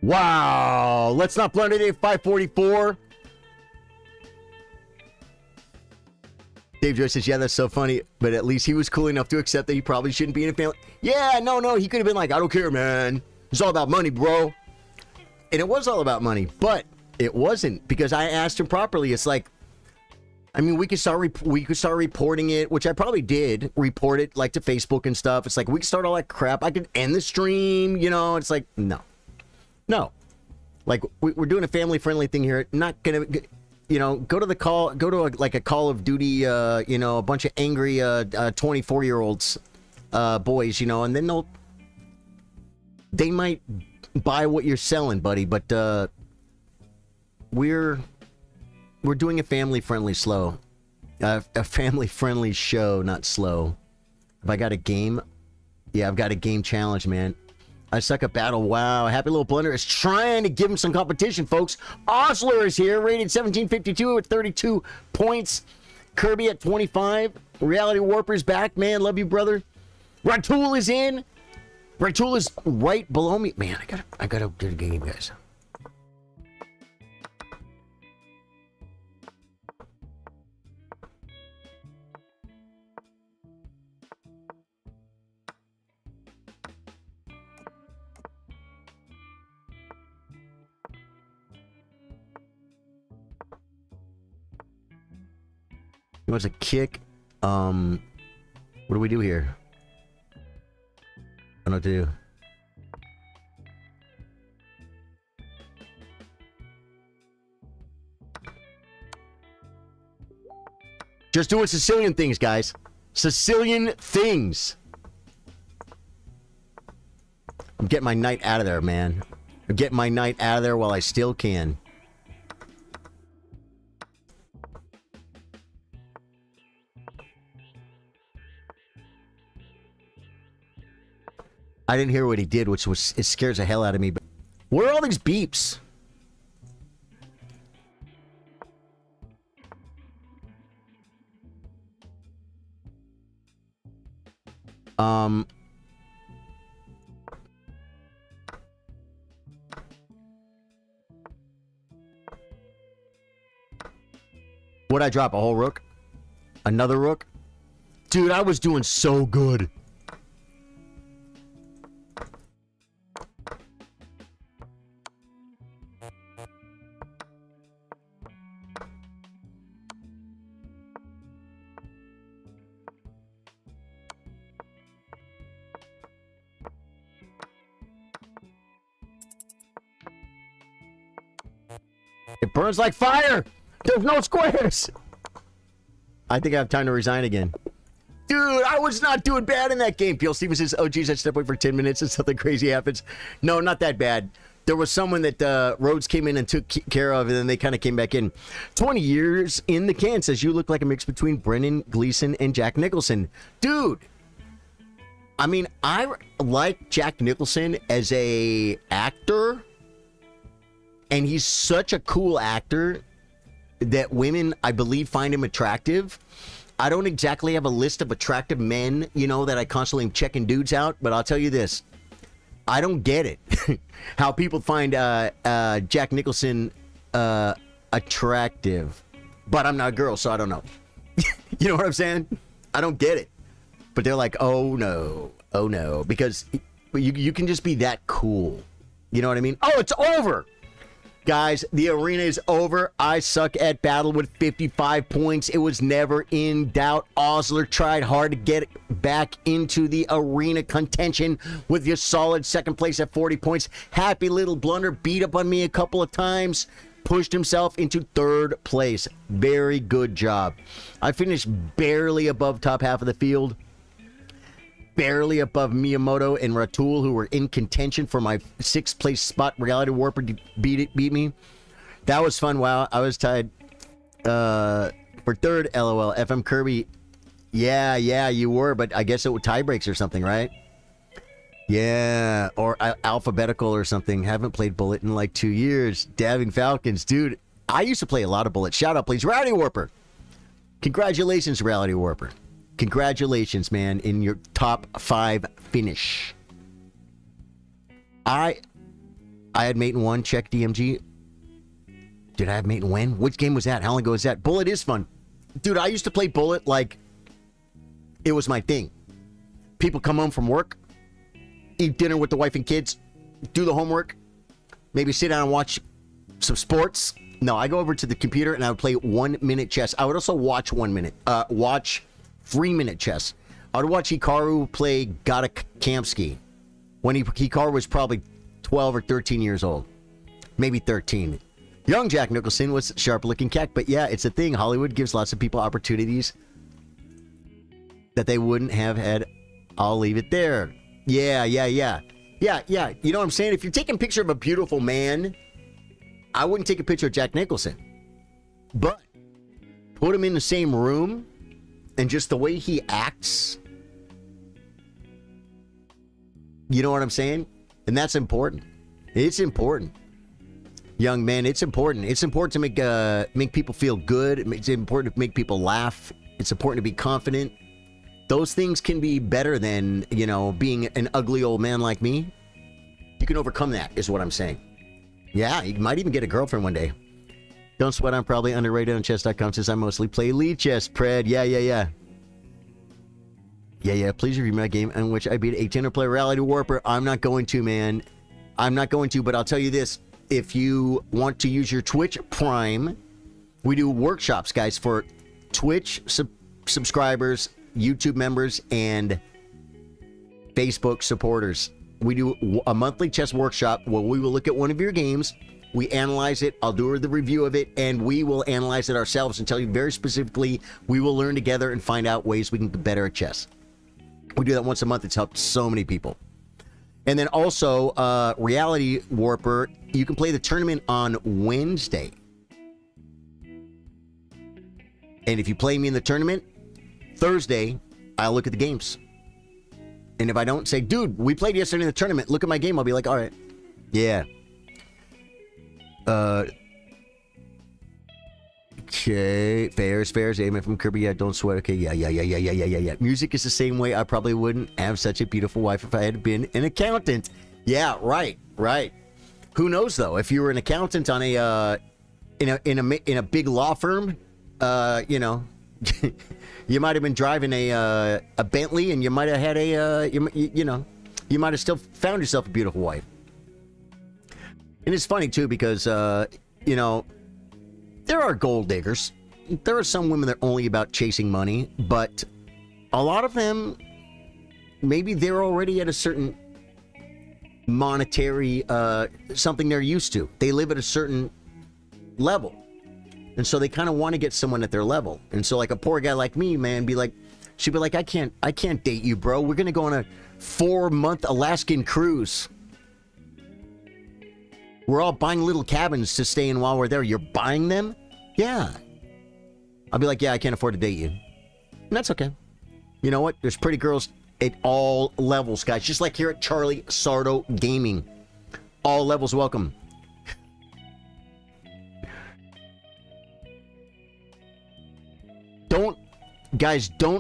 Wow, let's not blunder today. 544. Dave Joyce says, yeah, that's so funny, but at least he was cool enough to accept that he probably shouldn't be in a family. Yeah, no, he could have been like, I don't care, man. It's all about money, bro. And it was all about money, but it wasn't, because I asked him properly. It's like, I mean, we could start reporting it, which I probably did report it, like, to Facebook and stuff. It's like, we could start all that crap. I could end the stream, you know. It's like, no. Like, we're doing a family-friendly thing here. Not gonna, you know, go to the call, go to like a Call of Duty, you know, a bunch of angry 24-year-olds, boys, you know, and then they might buy what you're selling, buddy. But we're doing a family-friendly a family-friendly show, not slow. Have I got a game? Yeah, I've got a game challenge, man. I suck at battle. Wow. Happy Little Blunder is trying to give him some competition, folks. Osler is here, rated 1752 with 32 points. Kirby at 25. Reality Warper's back, man. Love you, brother. Ratul is in. Ratul is right below me. Man, I gotta get a game, guys. He wants a kick. What do we do here? I don't know what to do. Just doing Sicilian things, guys. Sicilian things. I'm getting my night out of there, man. I'm getting my night out of there while I still can. I didn't hear what he did, which was, it scares the hell out of me. But where are all these beeps? What'd I drop? A whole rook? Another rook? Dude, I was doing so good. It burns like fire! There's no squares! I think I have time to resign again. Dude, I was not doing bad in that game. P.L. Stevens says, oh, geez, I stepped away for 10 minutes and something crazy happens. No, not that bad. There was someone that Rhodes came in and took care of, and then they kind of came back in. 20 years in the can says, you look like a mix between Brendan Gleeson and Jack Nicholson. Dude, I mean, I like Jack Nicholson as a actor, and he's such a cool actor that women, I believe, find him attractive. I don't exactly have a list of attractive men, you know, that I constantly am checking dudes out, but I'll tell you this. I don't get it. How people find Jack Nicholson attractive. But I'm not a girl, so I don't know. You know what I'm saying? I don't get it. But they're like, oh no. Oh no. Because you can just be that cool. You know what I mean? Oh, it's over! Guys, the arena is over. I suck at battle with 55 points. It was never in doubt. Osler tried hard to get back into the arena contention with your solid second place at 40 points. Happy Little Blunder beat up on me a couple of times. Pushed himself into third place. Very good job. I finished barely above top half of the field. Barely above Miyamoto and Ratul, who were in contention for my 6th place spot. Reality Warper beat me. That was fun. Wow, I was tied for third. LOL. FM Kirby. Yeah, you were, but I guess it was tie breaks or something, right? Yeah, or alphabetical or something. Haven't played Bullet in like 2 years. Dabbing Falcons, dude. I used to play a lot of Bullet. Shout out, please, Reality Warper. Congratulations, Reality Warper. Congratulations, man, in your top 5 finish. I had mate in 1, check DMG. Did I have mate in when? Which game was that? How long ago was that? Bullet is fun. Dude, I used to play Bullet like it was my thing. People come home from work, eat dinner with the wife and kids, do the homework, maybe sit down and watch some sports. No, I go over to the computer and I would play 1 minute chess. I would also watch 1 minute. Watch 3-minute chess. I would watch Hikaru play Gata Kamsky when Hikaru was probably 12 or 13 years old. Maybe 13. Young Jack Nicholson was sharp-looking cat, but yeah, it's a thing. Hollywood gives lots of people opportunities that they wouldn't have had. I'll leave it there. Yeah. You know what I'm saying? If you're taking a picture of a beautiful man, I wouldn't take a picture of Jack Nicholson. But put him in the same room, and just the way he acts, You know what I'm saying? And that's important. It's important. Young man, it's important. It's important to make people feel good. It's important to make people laugh. It's important to be confident. Those things can be better than, you know, being an ugly old man like me. You can overcome that, is what I'm saying. Yeah, you might even get a girlfriend one day. Don't sweat, I'm probably underrated on chess.com since I mostly play lead chess, Pred. Yeah. Please review my game in which I beat a 10-player Reality Warper. I'm not going to, man. I'm not going to, but I'll tell you this. If you want to use your Twitch Prime, we do workshops, guys, for Twitch subscribers, YouTube members, and Facebook supporters. We do a monthly chess workshop where we will look at one of your games. We analyze it. I'll do the review of it, and we will analyze it ourselves and tell you very specifically. We will learn together and find out ways we can get better at chess. We do that once a month. It's helped so many people. And then also, Reality Warper, you can play the tournament on Wednesday. And if you play me in the tournament, Thursday, I'll look at the games. And if I don't say, dude, we played yesterday in the tournament, look at my game, I'll be like, all right. Yeah. Okay, fairs, amen from Kirby. Yeah, don't sweat. Okay, yeah. Music is the same way. I probably wouldn't have such a beautiful wife if I had been an accountant. Yeah, right. Who knows though? If you were an accountant on a in a big law firm, you know, you might have been driving a Bentley, and you might have had you know, you might have still found yourself a beautiful wife. And it's funny too because you know, there are gold diggers. There are some women that are only about chasing money, but a lot of them, maybe they're already at a certain monetary, something they're used to. They live at a certain level. And so they kind of want to get someone at their level. And so like a poor guy like me, man, she'd be like, I can't date you, bro. We're going to go on a 4-month Alaskan cruise. We're all buying little cabins to stay in while we're there. You're buying them? Yeah. I'll be like, yeah, I can't afford to date you. And that's okay. You know what? There's pretty girls at all levels, guys. Just like here at Charly Sardo Gaming. All levels welcome. Don't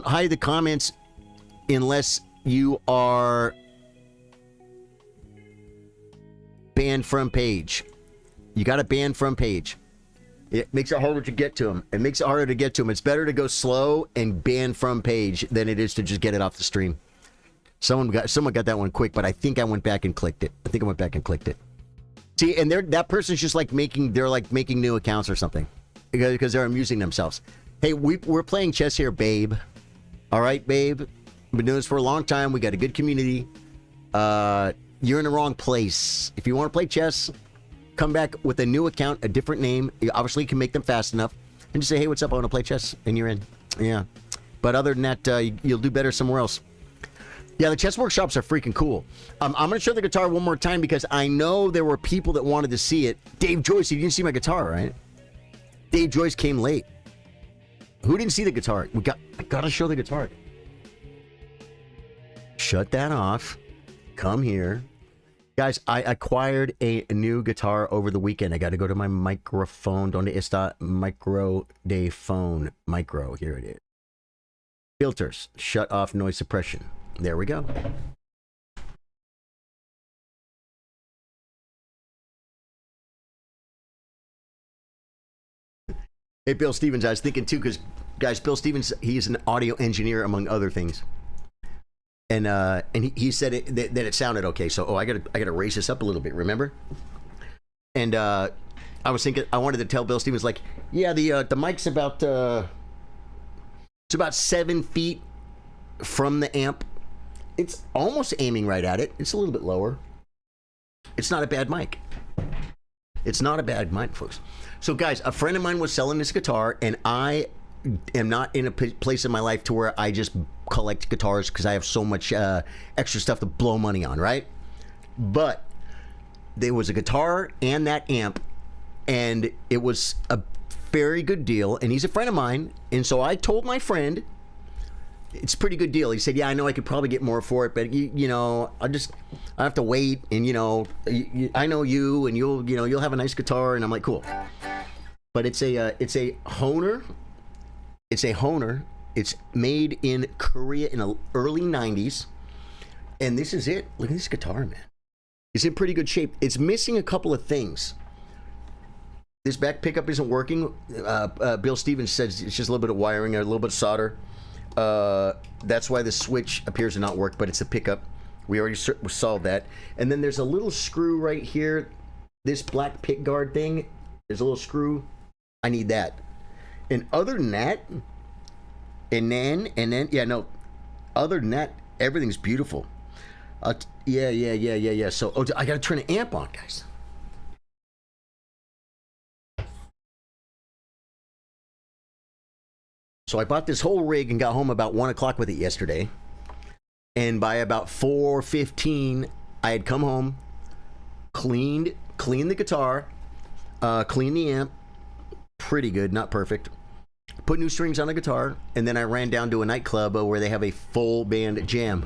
hide the comments unless you are banned from page. You got to ban from page. It makes it harder to get to them. It's better to go slow and ban from page than it is to just get it off the stream. Someone got that one quick, but I think I went back and clicked it. See, and that person's just like making new accounts or something because they're amusing themselves. Hey, we're playing chess here, babe. All right, babe. We've been doing this for a long time. We got a good community. You're in the wrong place. If you want to play chess, come back with a new account, a different name. You obviously can make them fast enough. And just say, hey, what's up? I want to play chess. And you're in. Yeah. But other than that, you'll do better somewhere else. Yeah, the chess workshops are freaking cool. I'm going to show the guitar one more time because I know there were people that wanted to see it. Dave Joyce, you didn't see my guitar, right? Dave Joyce came late. Who didn't see the guitar? I got to show the guitar. Shut that off. Come here. Guys, I acquired a new guitar over the weekend. I got to go to my microphone. Donde está micro de phone? Micro. Here it is. Filters. Shut off noise suppression. There we go. Hey, Bill Stevens, I was thinking too, because, guys, Bill Stevens, he's an audio engineer, among other things. And he said that it sounded okay. So, I gotta raise this up a little bit, remember? And I was thinking, I wanted to tell Bill Stevens, like, yeah, the mic's about, it's about 7 feet from the amp. It's almost aiming right at it. It's a little bit lower. It's not a bad mic. It's not a bad mic, folks. So, guys, a friend of mine was selling this guitar, and I am not in a place in my life to where I just collect guitars because I have so much extra stuff to blow money on, right? But there was a guitar and that amp, and it was a very good deal, and he's a friend of mine, and so I told my friend, it's a pretty good deal. He said, yeah, I know I could probably get more for it, but you know, I have to wait, and you know, I know you, and you'll have a nice guitar, and I'm like, cool. But it's a Hohner. It's a Hohner. It's made in Korea in the early 90s, and this is it. Look at this guitar, man. It's in pretty good shape. It's missing a couple of things. This back pickup isn't working. Bill Stevens says it's just a little bit of wiring, a little bit of solder. That's why the switch appears to not work, but it's a pickup. We already solved that. And then there's a little screw right here. This black pick guard thing, there's a little screw. I need that. And other than that, other than that, everything's beautiful. Yeah. So, I gotta turn the amp on, guys. So I bought this whole rig and got home about 1 o'clock with it yesterday. And by about 4:15, I had come home, cleaned the guitar, cleaned the amp, pretty good, not perfect. Put new strings on the guitar, and then I ran down to a nightclub where they have a full band jam.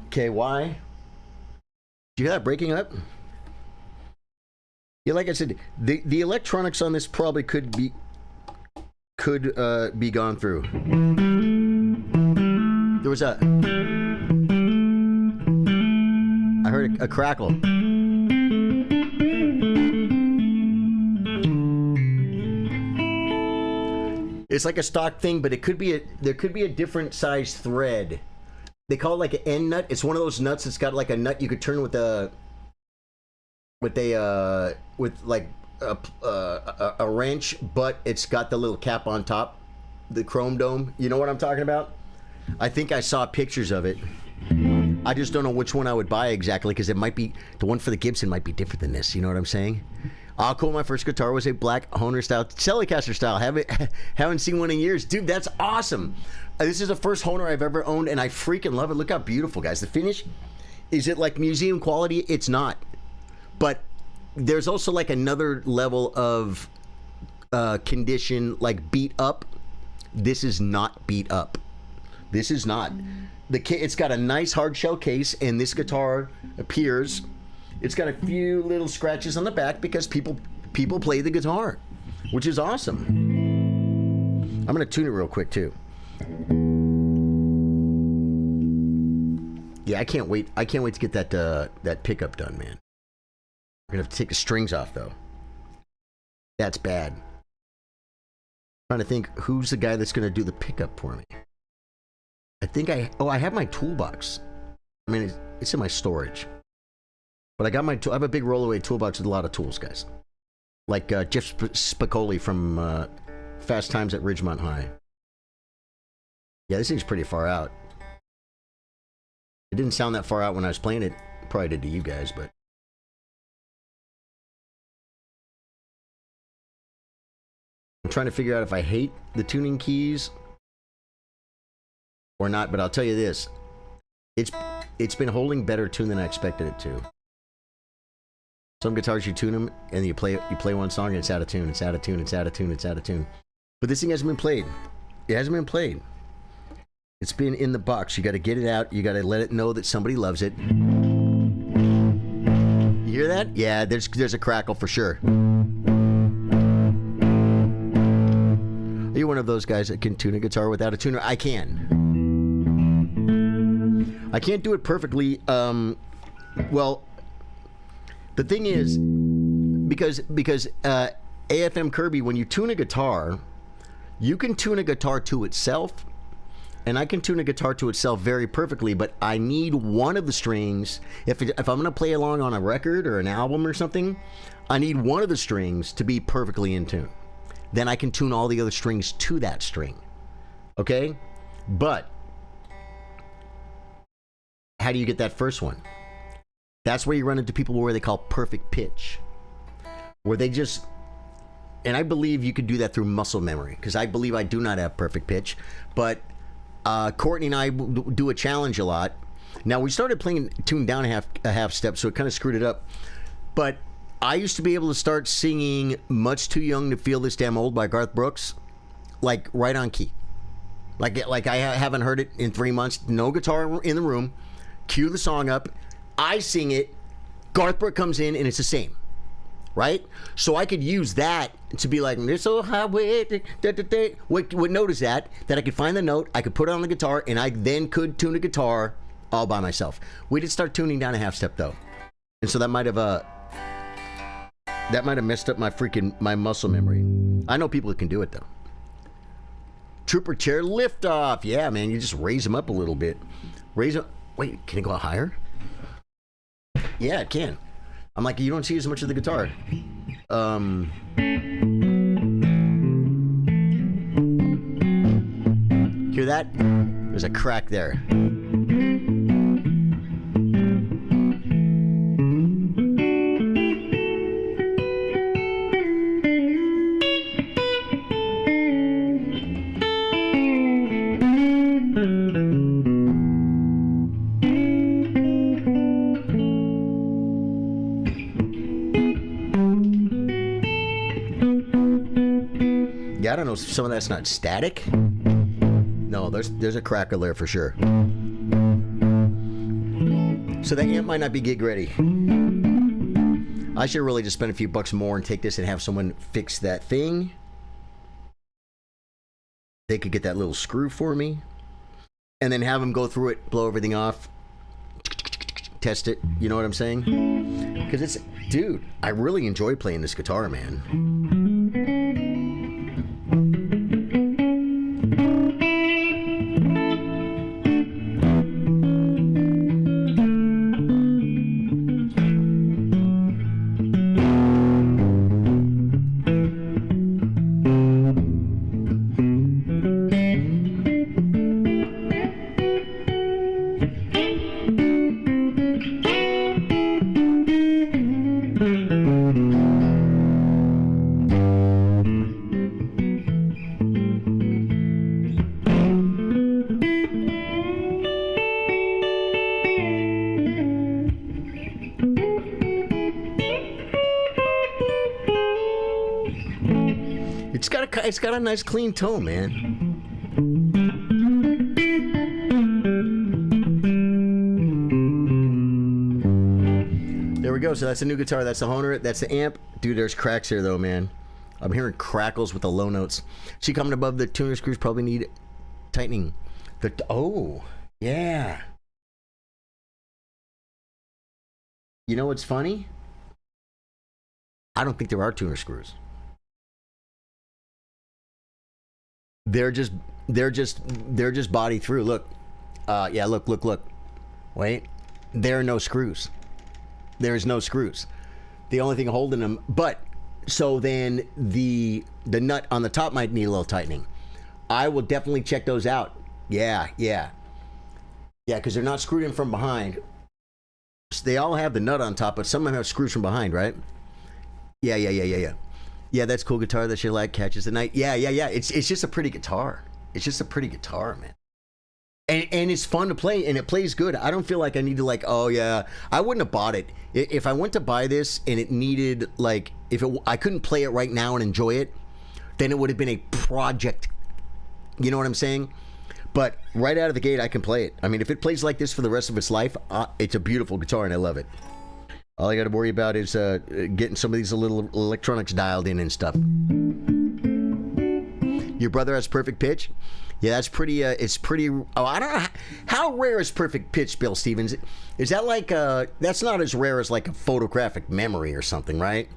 Okay, why? Do you hear that breaking up? Yeah, like I said, the electronics on this probably could be gone through. There was I heard a crackle. It's like a stock thing, but there could be a different size thread. They call it like an end nut. It's one of those nuts that's got like a nut you could turn with like a wrench, but it's got the little cap on top, the chrome dome. You know what I'm talking about? I think I saw pictures of it. I just don't know which one I would buy exactly, because it might be the one for the Gibson might be different than this. You know what I'm saying? Ah, cool. My first guitar was a black Hohner style, Telecaster style. Haven't seen one in years, dude. That's awesome. This is the first Hohner I've ever owned, and I freaking love it. Look how beautiful, guys. The finish, is it like museum quality? It's not, but there's also like another level of condition, like beat up. This is not beat up. This is not. It's got a nice hard shell case, and this guitar appears. It's got a few little scratches on the back because people play the guitar, which is awesome. I'm gonna tune it real quick too. Yeah, I can't wait. I can't wait to get that pickup done, man. We're gonna have to take the strings off though. That's bad. I'm trying to think who's the guy that's gonna do the pickup for me. I think I have my toolbox. I mean, it's in my storage. But I have a big rollaway toolbox with a lot of tools, guys. Like Jeff Spicoli from Fast Times at Ridgemont High. Yeah, this thing's pretty far out. It didn't sound that far out when I was playing it. Probably did to you guys, but... I'm trying to figure out if I hate the tuning keys or not, but I'll tell you this. It's been holding better tune than I expected it to. Some guitars you tune them and you play one song and it's out of tune, it's out of tune, it's out of tune, it's out of tune. But this thing hasn't been played. It hasn't been played. It's been in the box. You got to get it out. You got to let it know that somebody loves it. You hear that? Yeah, there's a crackle for sure. Are you one of those guys that can tune a guitar without a tuner? I can. I can't do it perfectly. Well, the thing is, because AFM Kirby, when you tune a guitar, you can tune a guitar to itself, and I can tune a guitar to itself very perfectly, but I need one of the strings. If I'm going to play along on a record or an album or something, I need one of the strings to be perfectly in tune. Then I can tune all the other strings to that string. Okay? But how do you get that first one? That's where you run into people where they call perfect pitch, where they just, and I believe you could do that through muscle memory, because I believe I do not have perfect pitch, but Courtney and I do a challenge a lot. Now, we started playing tuned down a half step, so it kind of screwed it up, but I used to be able to start singing Much Too Young to Feel This Damn Old by Garth Brooks, like right on key. Like I haven't heard it in 3 months. No guitar in the room. Cue the song up. I sing it. Garth Brooks comes in and it's the same. Right? So I could use that to be like, this old highway. What note is that? That I could find the note, I could put it on the guitar, and I then could tune a guitar all by myself. We did start tuning down a half step though. And so that might have messed up my muscle memory. I know people that can do it though. Trooper chair lift off. Yeah, man, you just raise them up a little bit. Raise them. Wait, can it go higher? Yeah, it can. I'm like, you don't see as much of the guitar. Hear that? There's a crack there. I don't know, some of that's not static. No, there's a crackle there for sure. So that amp might not be gig ready. I should really just spend a few bucks more and take this and have someone fix that thing. They could get that little screw for me. And then have them go through it, blow everything off, test it. You know what I'm saying? Because it's, dude, I really enjoy playing this guitar, man. It's got a nice clean tone, man. There we go. So that's the new guitar. That's the Honer. That's the amp. Dude, there's cracks here, though, man. I'm hearing crackles with the low notes. See, coming above the tuner screws probably need tightening. Oh, yeah. You know what's funny? I don't think there are tuner screws. They're just body through. Look, yeah, look. Wait, there are no screws. There's no screws. The only thing holding them, but so then the nut on the top might need a little tightening. I will definitely check those out. Yeah, because they're not screwed in from behind. They all have the nut on top, but some of them have screws from behind, right? Yeah. Yeah, that's cool guitar that you like, catches the night. Yeah. It's just a pretty guitar. It's just a pretty guitar, man. And it's fun to play, and it plays good. I don't feel like I need to like, oh yeah, I wouldn't have bought it. If I went to buy this and it needed like, I couldn't play it right now and enjoy it, then it would have been a project. You know what I'm saying? But right out of the gate, I can play it. I mean, if it plays like this for the rest of its life, it's a beautiful guitar and I love it. All I got to worry about is getting some of these little electronics dialed in and stuff. Your brother has perfect pitch? Yeah, that's pretty, it's pretty, oh, I don't know, how rare is perfect pitch, Bill Stevens? Is that like, that's not as rare as like a photographic memory or something, right?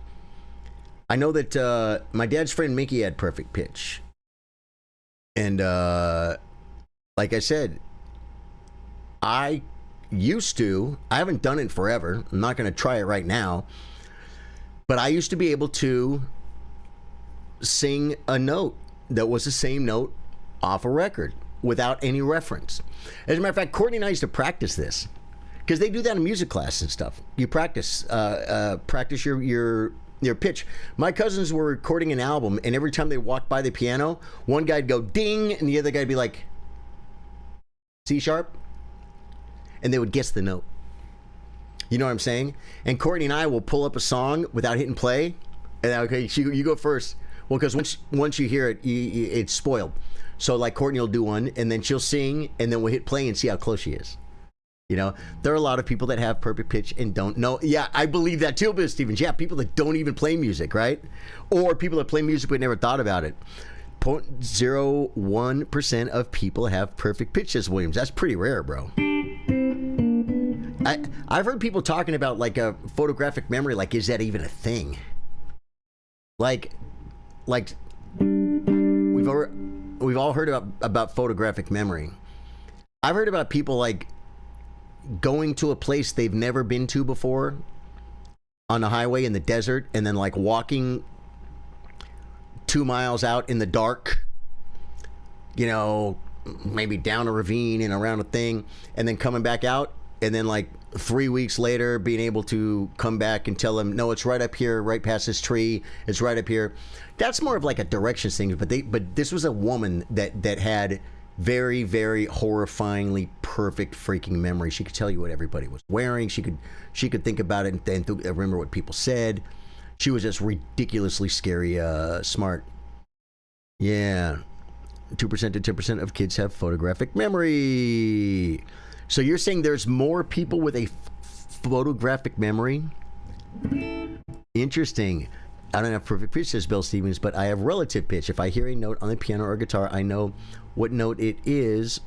I know that my dad's friend Mickey had perfect pitch. And like I said, I haven't done it forever. I'm not going to try it right now. But I used to be able to sing a note that was the same note off a record without any reference. As a matter of fact, Courtney and I used to practice this because they do that in music class and stuff. You practice your pitch. My cousins were recording an album, and every time they walked by the piano, one guy'd go ding, and the other guy'd be like C sharp. And they would guess the note. You know what I'm saying? And Courtney and I will pull up a song without hitting play. And okay, you go first. Well, because once you hear it, it's spoiled. So like Courtney will do one, and then she'll sing, and then we'll hit play and see how close she is. You know, there are a lot of people that have perfect pitch and don't know. Yeah, I believe that too, Bill Stevens. Yeah, people that don't even play music, right? Or people that play music but never thought about it. 0.01% of people have perfect pitch, says Williams. That's pretty rare, bro. I've heard people talking about like a photographic memory. Like, is that even a thing? Like we've all heard about photographic memory. I've heard about people like going to a place they've never been to before on the highway in the desert, and then like walking 2 miles out in the dark, you know, maybe down a ravine and around a thing, and then coming back out, and then like 3 weeks later being able to come back and tell them, no, it's right up here, right past this tree, it's right up here. That's more of like a directions thing. But this was a woman that had very, very horrifyingly perfect freaking memory. She could tell you what everybody was wearing. She could think about it and remember what people said. She was just ridiculously scary smart. Yeah. 2% to 10% of kids have photographic memory. So you're saying there's more people with a photographic memory? Interesting. I don't have perfect pitch, says Bill Stevens, but I have relative pitch. If I hear a note on the piano or guitar, I know what note it is,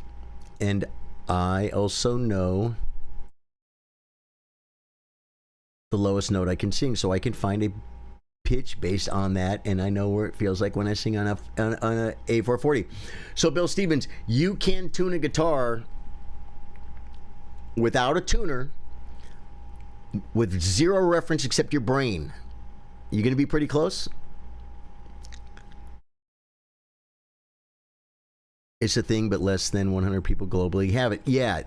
and I also know the lowest note I can sing, so I can find a pitch based on that, and I know where it feels like when I sing on a A440. So Bill Stevens, you can tune a guitar without a tuner, with zero reference except your brain. You gonna be pretty close? It's a thing, but less than 100 people globally have it. Yeah,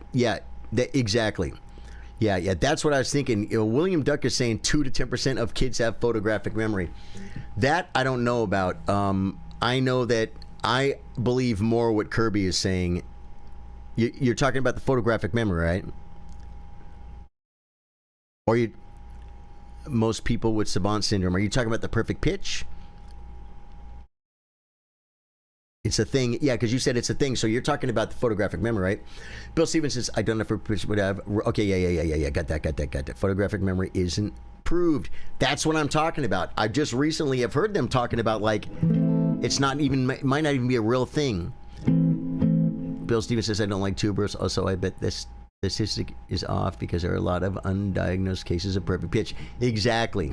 exactly. Yeah, that's what I was thinking. You know, William Duck is saying 2 to 10% of kids have photographic memory. That I don't know about. I know that I believe more what Kirby is saying. You're talking about the photographic memory, right? Or most people with savant syndrome. Are you talking about the perfect pitch? It's a thing. Yeah, because you said it's a thing. So you're talking about the photographic memory, right? Bill Stevens says, I don't know if perfect pitch would have. Okay, yeah. Got that. Photographic memory isn't proved. That's what I'm talking about. I just recently have heard them talking about, like, it's not even, might not even be a real thing. Bill Stevens says, I don't like tubers. Also, I bet this statistic is off because there are a lot of undiagnosed cases of perfect pitch. Exactly.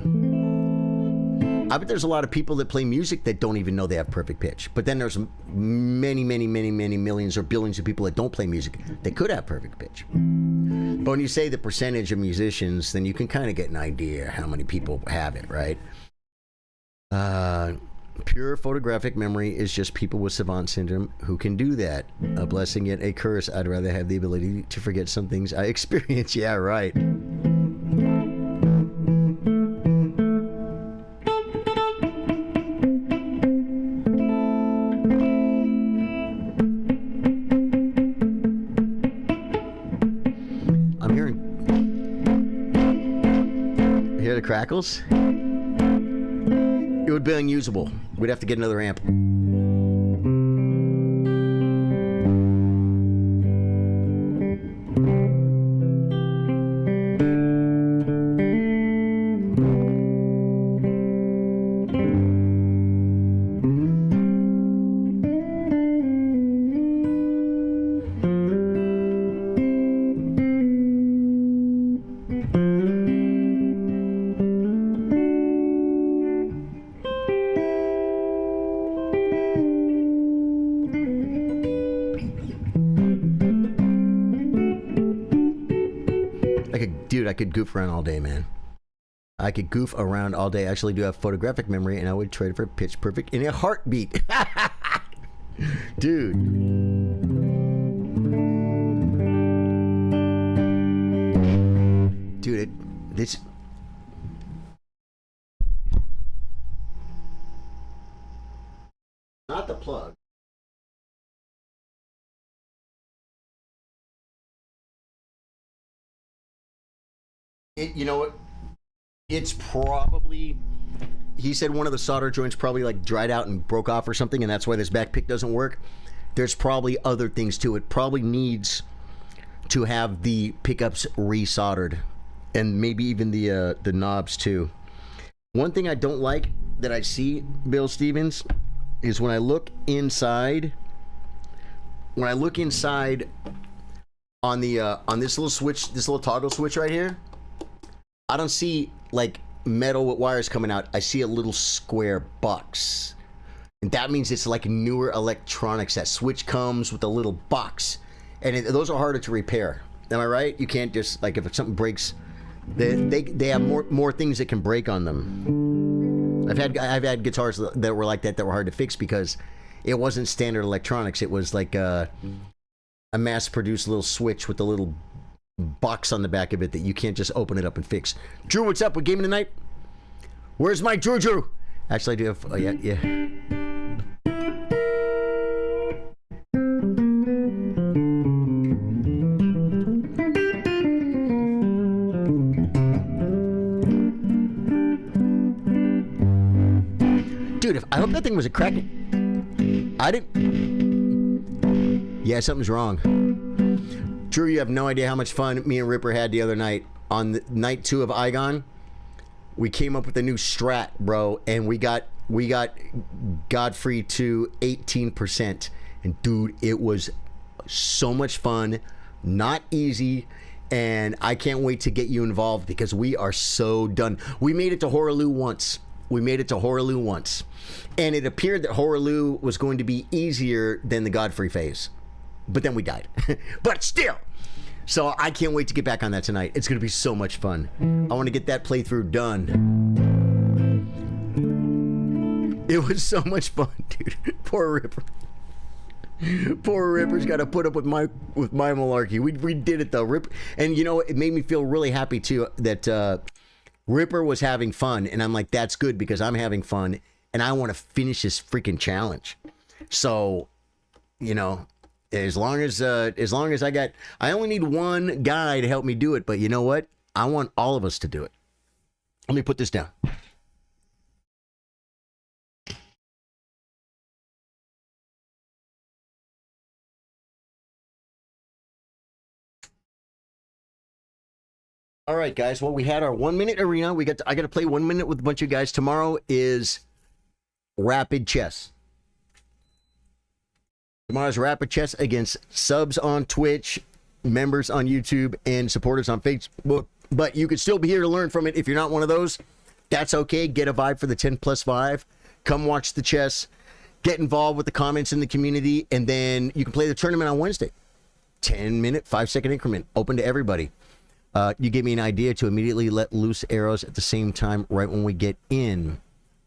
I bet there's a lot of people that play music that don't even know they have perfect pitch. But then there's many millions or billions of people that don't play music that could have perfect pitch. But when you say the percentage of musicians, then you can kind of get an idea how many people have it, right? Pure photographic memory is just people with savant syndrome who can do that. A blessing yet a curse. I'd rather have the ability to forget some things I experience. Yeah, right. I'm hearing... Hear the crackles? It would be unusable. We'd have to get another amp. I could goof around all day, man. I could goof around all day. I actually do have photographic memory, and I would trade for pitch perfect in a heartbeat. Dude. This... Not the plug. You know what? It's probably, he said one of the solder joints probably like dried out and broke off or something, and that's why this back pick doesn't work. There's probably other things too. It probably needs to have the pickups resoldered, and maybe even the knobs too. One thing I don't like that I see, Bill Stevens, is when I look inside. When I look inside on the on this little switch, this little toggle switch right here, I don't see like metal with wires coming out. I see a little square box, and that means it's like newer electronics. That switch comes with a little box, and those are harder to repair. Am I right? You can't just, like, if something breaks, they have more things that can break on them. I've had guitars that were like that were hard to fix because it wasn't standard electronics. It was like a mass-produced little switch with a little box on the back of it that you can't just open it up and fix. Drew, what's up? What gaming tonight? Where's my Drew? Actually, I do have. Oh, yeah. Dude, I hope that thing was a crack. I didn't. Yeah, something's wrong. Drew, you have no idea how much fun me and Ripper had the other night. On the night 2 of Igon, we came up with a new strat, bro, and we got Godfrey to 18%. And dude, it was so much fun, not easy, and I can't wait to get you involved because we are so done. We made it to Horaloo once. And it appeared that Horaloo was going to be easier than the Godfrey phase. But then we died. But still. So I can't wait to get back on that tonight. It's going to be so much fun. I want to get that playthrough done. It was so much fun, dude. Poor Ripper. Poor Ripper's got to put up with my malarkey. We did it though. Ripper, and you know, it made me feel really happy too that Ripper was having fun, and I'm like, that's good because I'm having fun, and I want to finish this freaking challenge. So, you know, as long as I only need one guy to help me do it, but you know what? I want all of us to do it. Let me put this down. All right, guys. Well, we had our 1 minute arena. I got to play 1 minute with a bunch of guys. Tomorrow is rapid chess. Tomorrow's rapid chess against subs on Twitch, members on YouTube, and supporters on Facebook. But you could still be here to learn from it. If you're not one of those, that's okay. Get a vibe for the 10 plus 5. Come watch the chess. Get involved with the comments in the community. And then you can play the tournament on Wednesday. 10-minute, 5-second increment. Open to everybody. You gave me an idea to immediately let loose arrows at the same time right when we get in.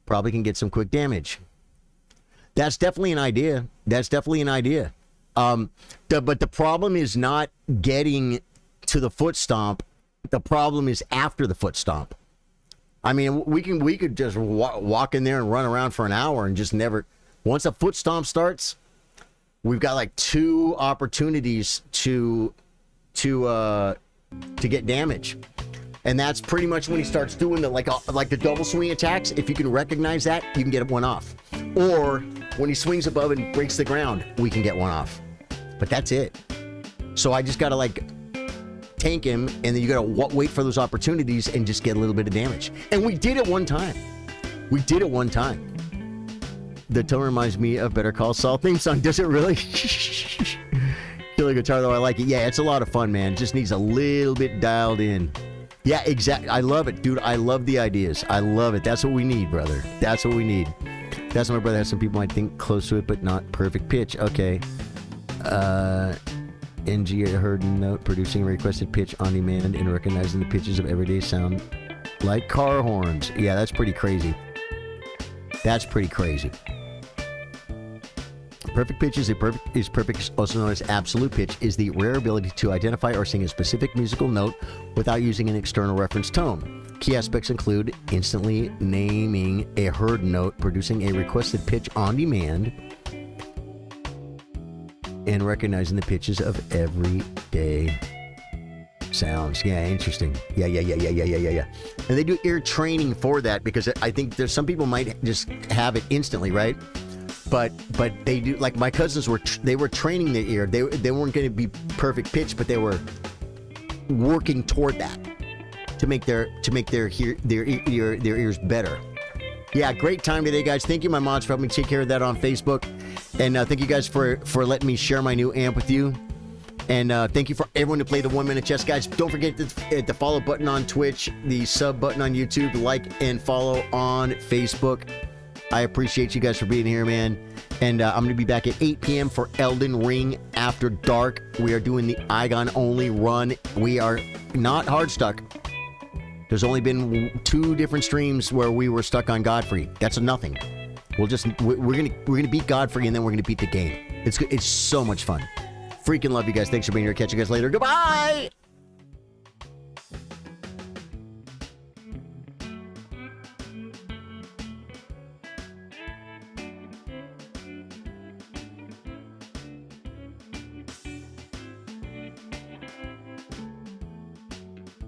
Probably can get some quick damage. That's definitely an idea. But the problem is not getting to the foot stomp. The problem is after the foot stomp. I mean, we could just walk in there and run around for an hour and just never. Once a foot stomp starts, we've got like 2 opportunities to get damage, and that's pretty much when he starts doing the like the double swing attacks. If you can recognize that, you can get one off. Or when he swings above and breaks the ground, we can get one off. But that's it. So I just gotta like tank him, and then you gotta wait for those opportunities and just get a little bit of damage. And we did it one time. The tone reminds me of Better Call Saul theme song. Does it really? Killer guitar though, I like it. Yeah, it's a lot of fun, man. It just needs a little bit dialed in. Yeah, exactly. I love it, dude. I love the ideas. I love it. That's what we need, brother. That's what we need. That's what my brother has. Some people might think close to it, but not perfect pitch. Okay. NG heard note producing requested pitch on demand and recognizing the pitches of everyday sound like car horns. Yeah, that's pretty crazy. Perfect pitch is perfect, also known as absolute pitch, is the rare ability to identify or sing a specific musical note without using an external reference tone. Key aspects include instantly naming a heard note, producing a requested pitch on demand, and recognizing the pitches of everyday sounds. Yeah, interesting. Yeah. And they do ear training for that because I think there's some people might just have it instantly, right? But they do, like my cousins they were training their ear. They weren't going to be perfect pitch, but they were working toward that to make their ears better. Yeah, great time today, guys. Thank you, my mods, for helping me take care of that on Facebook. And thank you guys for letting me share my new amp with you. And thank you for everyone who played the 1 minute chess, guys. Don't forget to hit the follow button on Twitch, the sub button on YouTube, like and follow on Facebook. I appreciate you guys for being here, man. And I'm going to be back at 8 p.m. for Elden Ring After Dark. We are doing the Igon only run. We are not hard stuck. There's only been 2 different streams where we were stuck on Godfrey. That's nothing. We're gonna beat Godfrey, and then we're gonna beat the game. It's so much fun. Freaking love you guys. Thanks for being here. Catch you guys later. Goodbye.